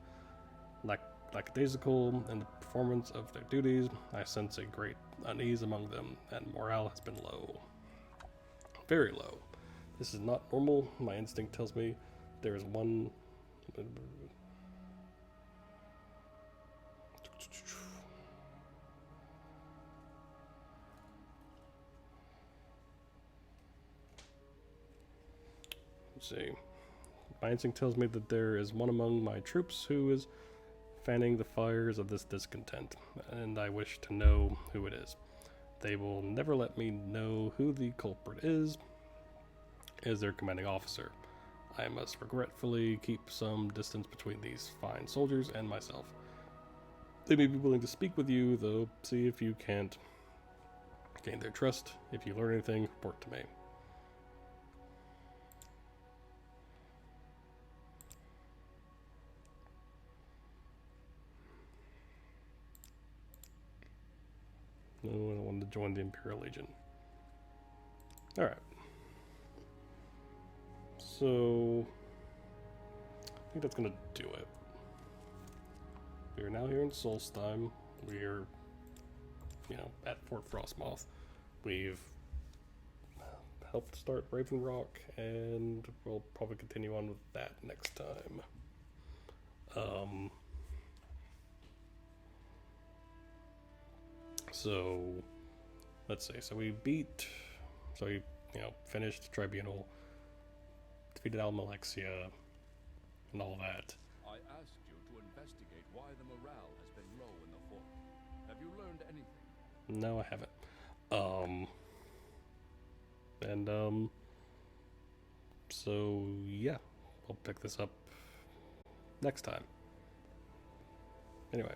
lackadaisical in the performance of their duties. I sense a great unease among them, and morale has been low. Very low. This is not normal. My instinct tells me there is one... Let's see. My instinct tells me that there is one among my troops who is fanning the fires of this discontent, and I wish to know who it is. They will never let me know who the culprit is their commanding officer. I must regretfully keep some distance between these fine soldiers and myself. They may be willing to speak with you, though. See if you can't gain their trust. If you learn anything, report to me. No, I don't want to join the Imperial Legion. Alright. So, I think that's gonna do it. We are now here in Solstheim. We're, at Fort Frostmoth. We've helped start Raven Rock, and we'll probably continue on with that next time. So, let's see. So we finished the Tribunal, defeated Almalexia, and all that. I asked you to investigate why the morale has been low in the fort. Have you learned anything? No, I haven't. So yeah, we'll pick this up next time. Anyway.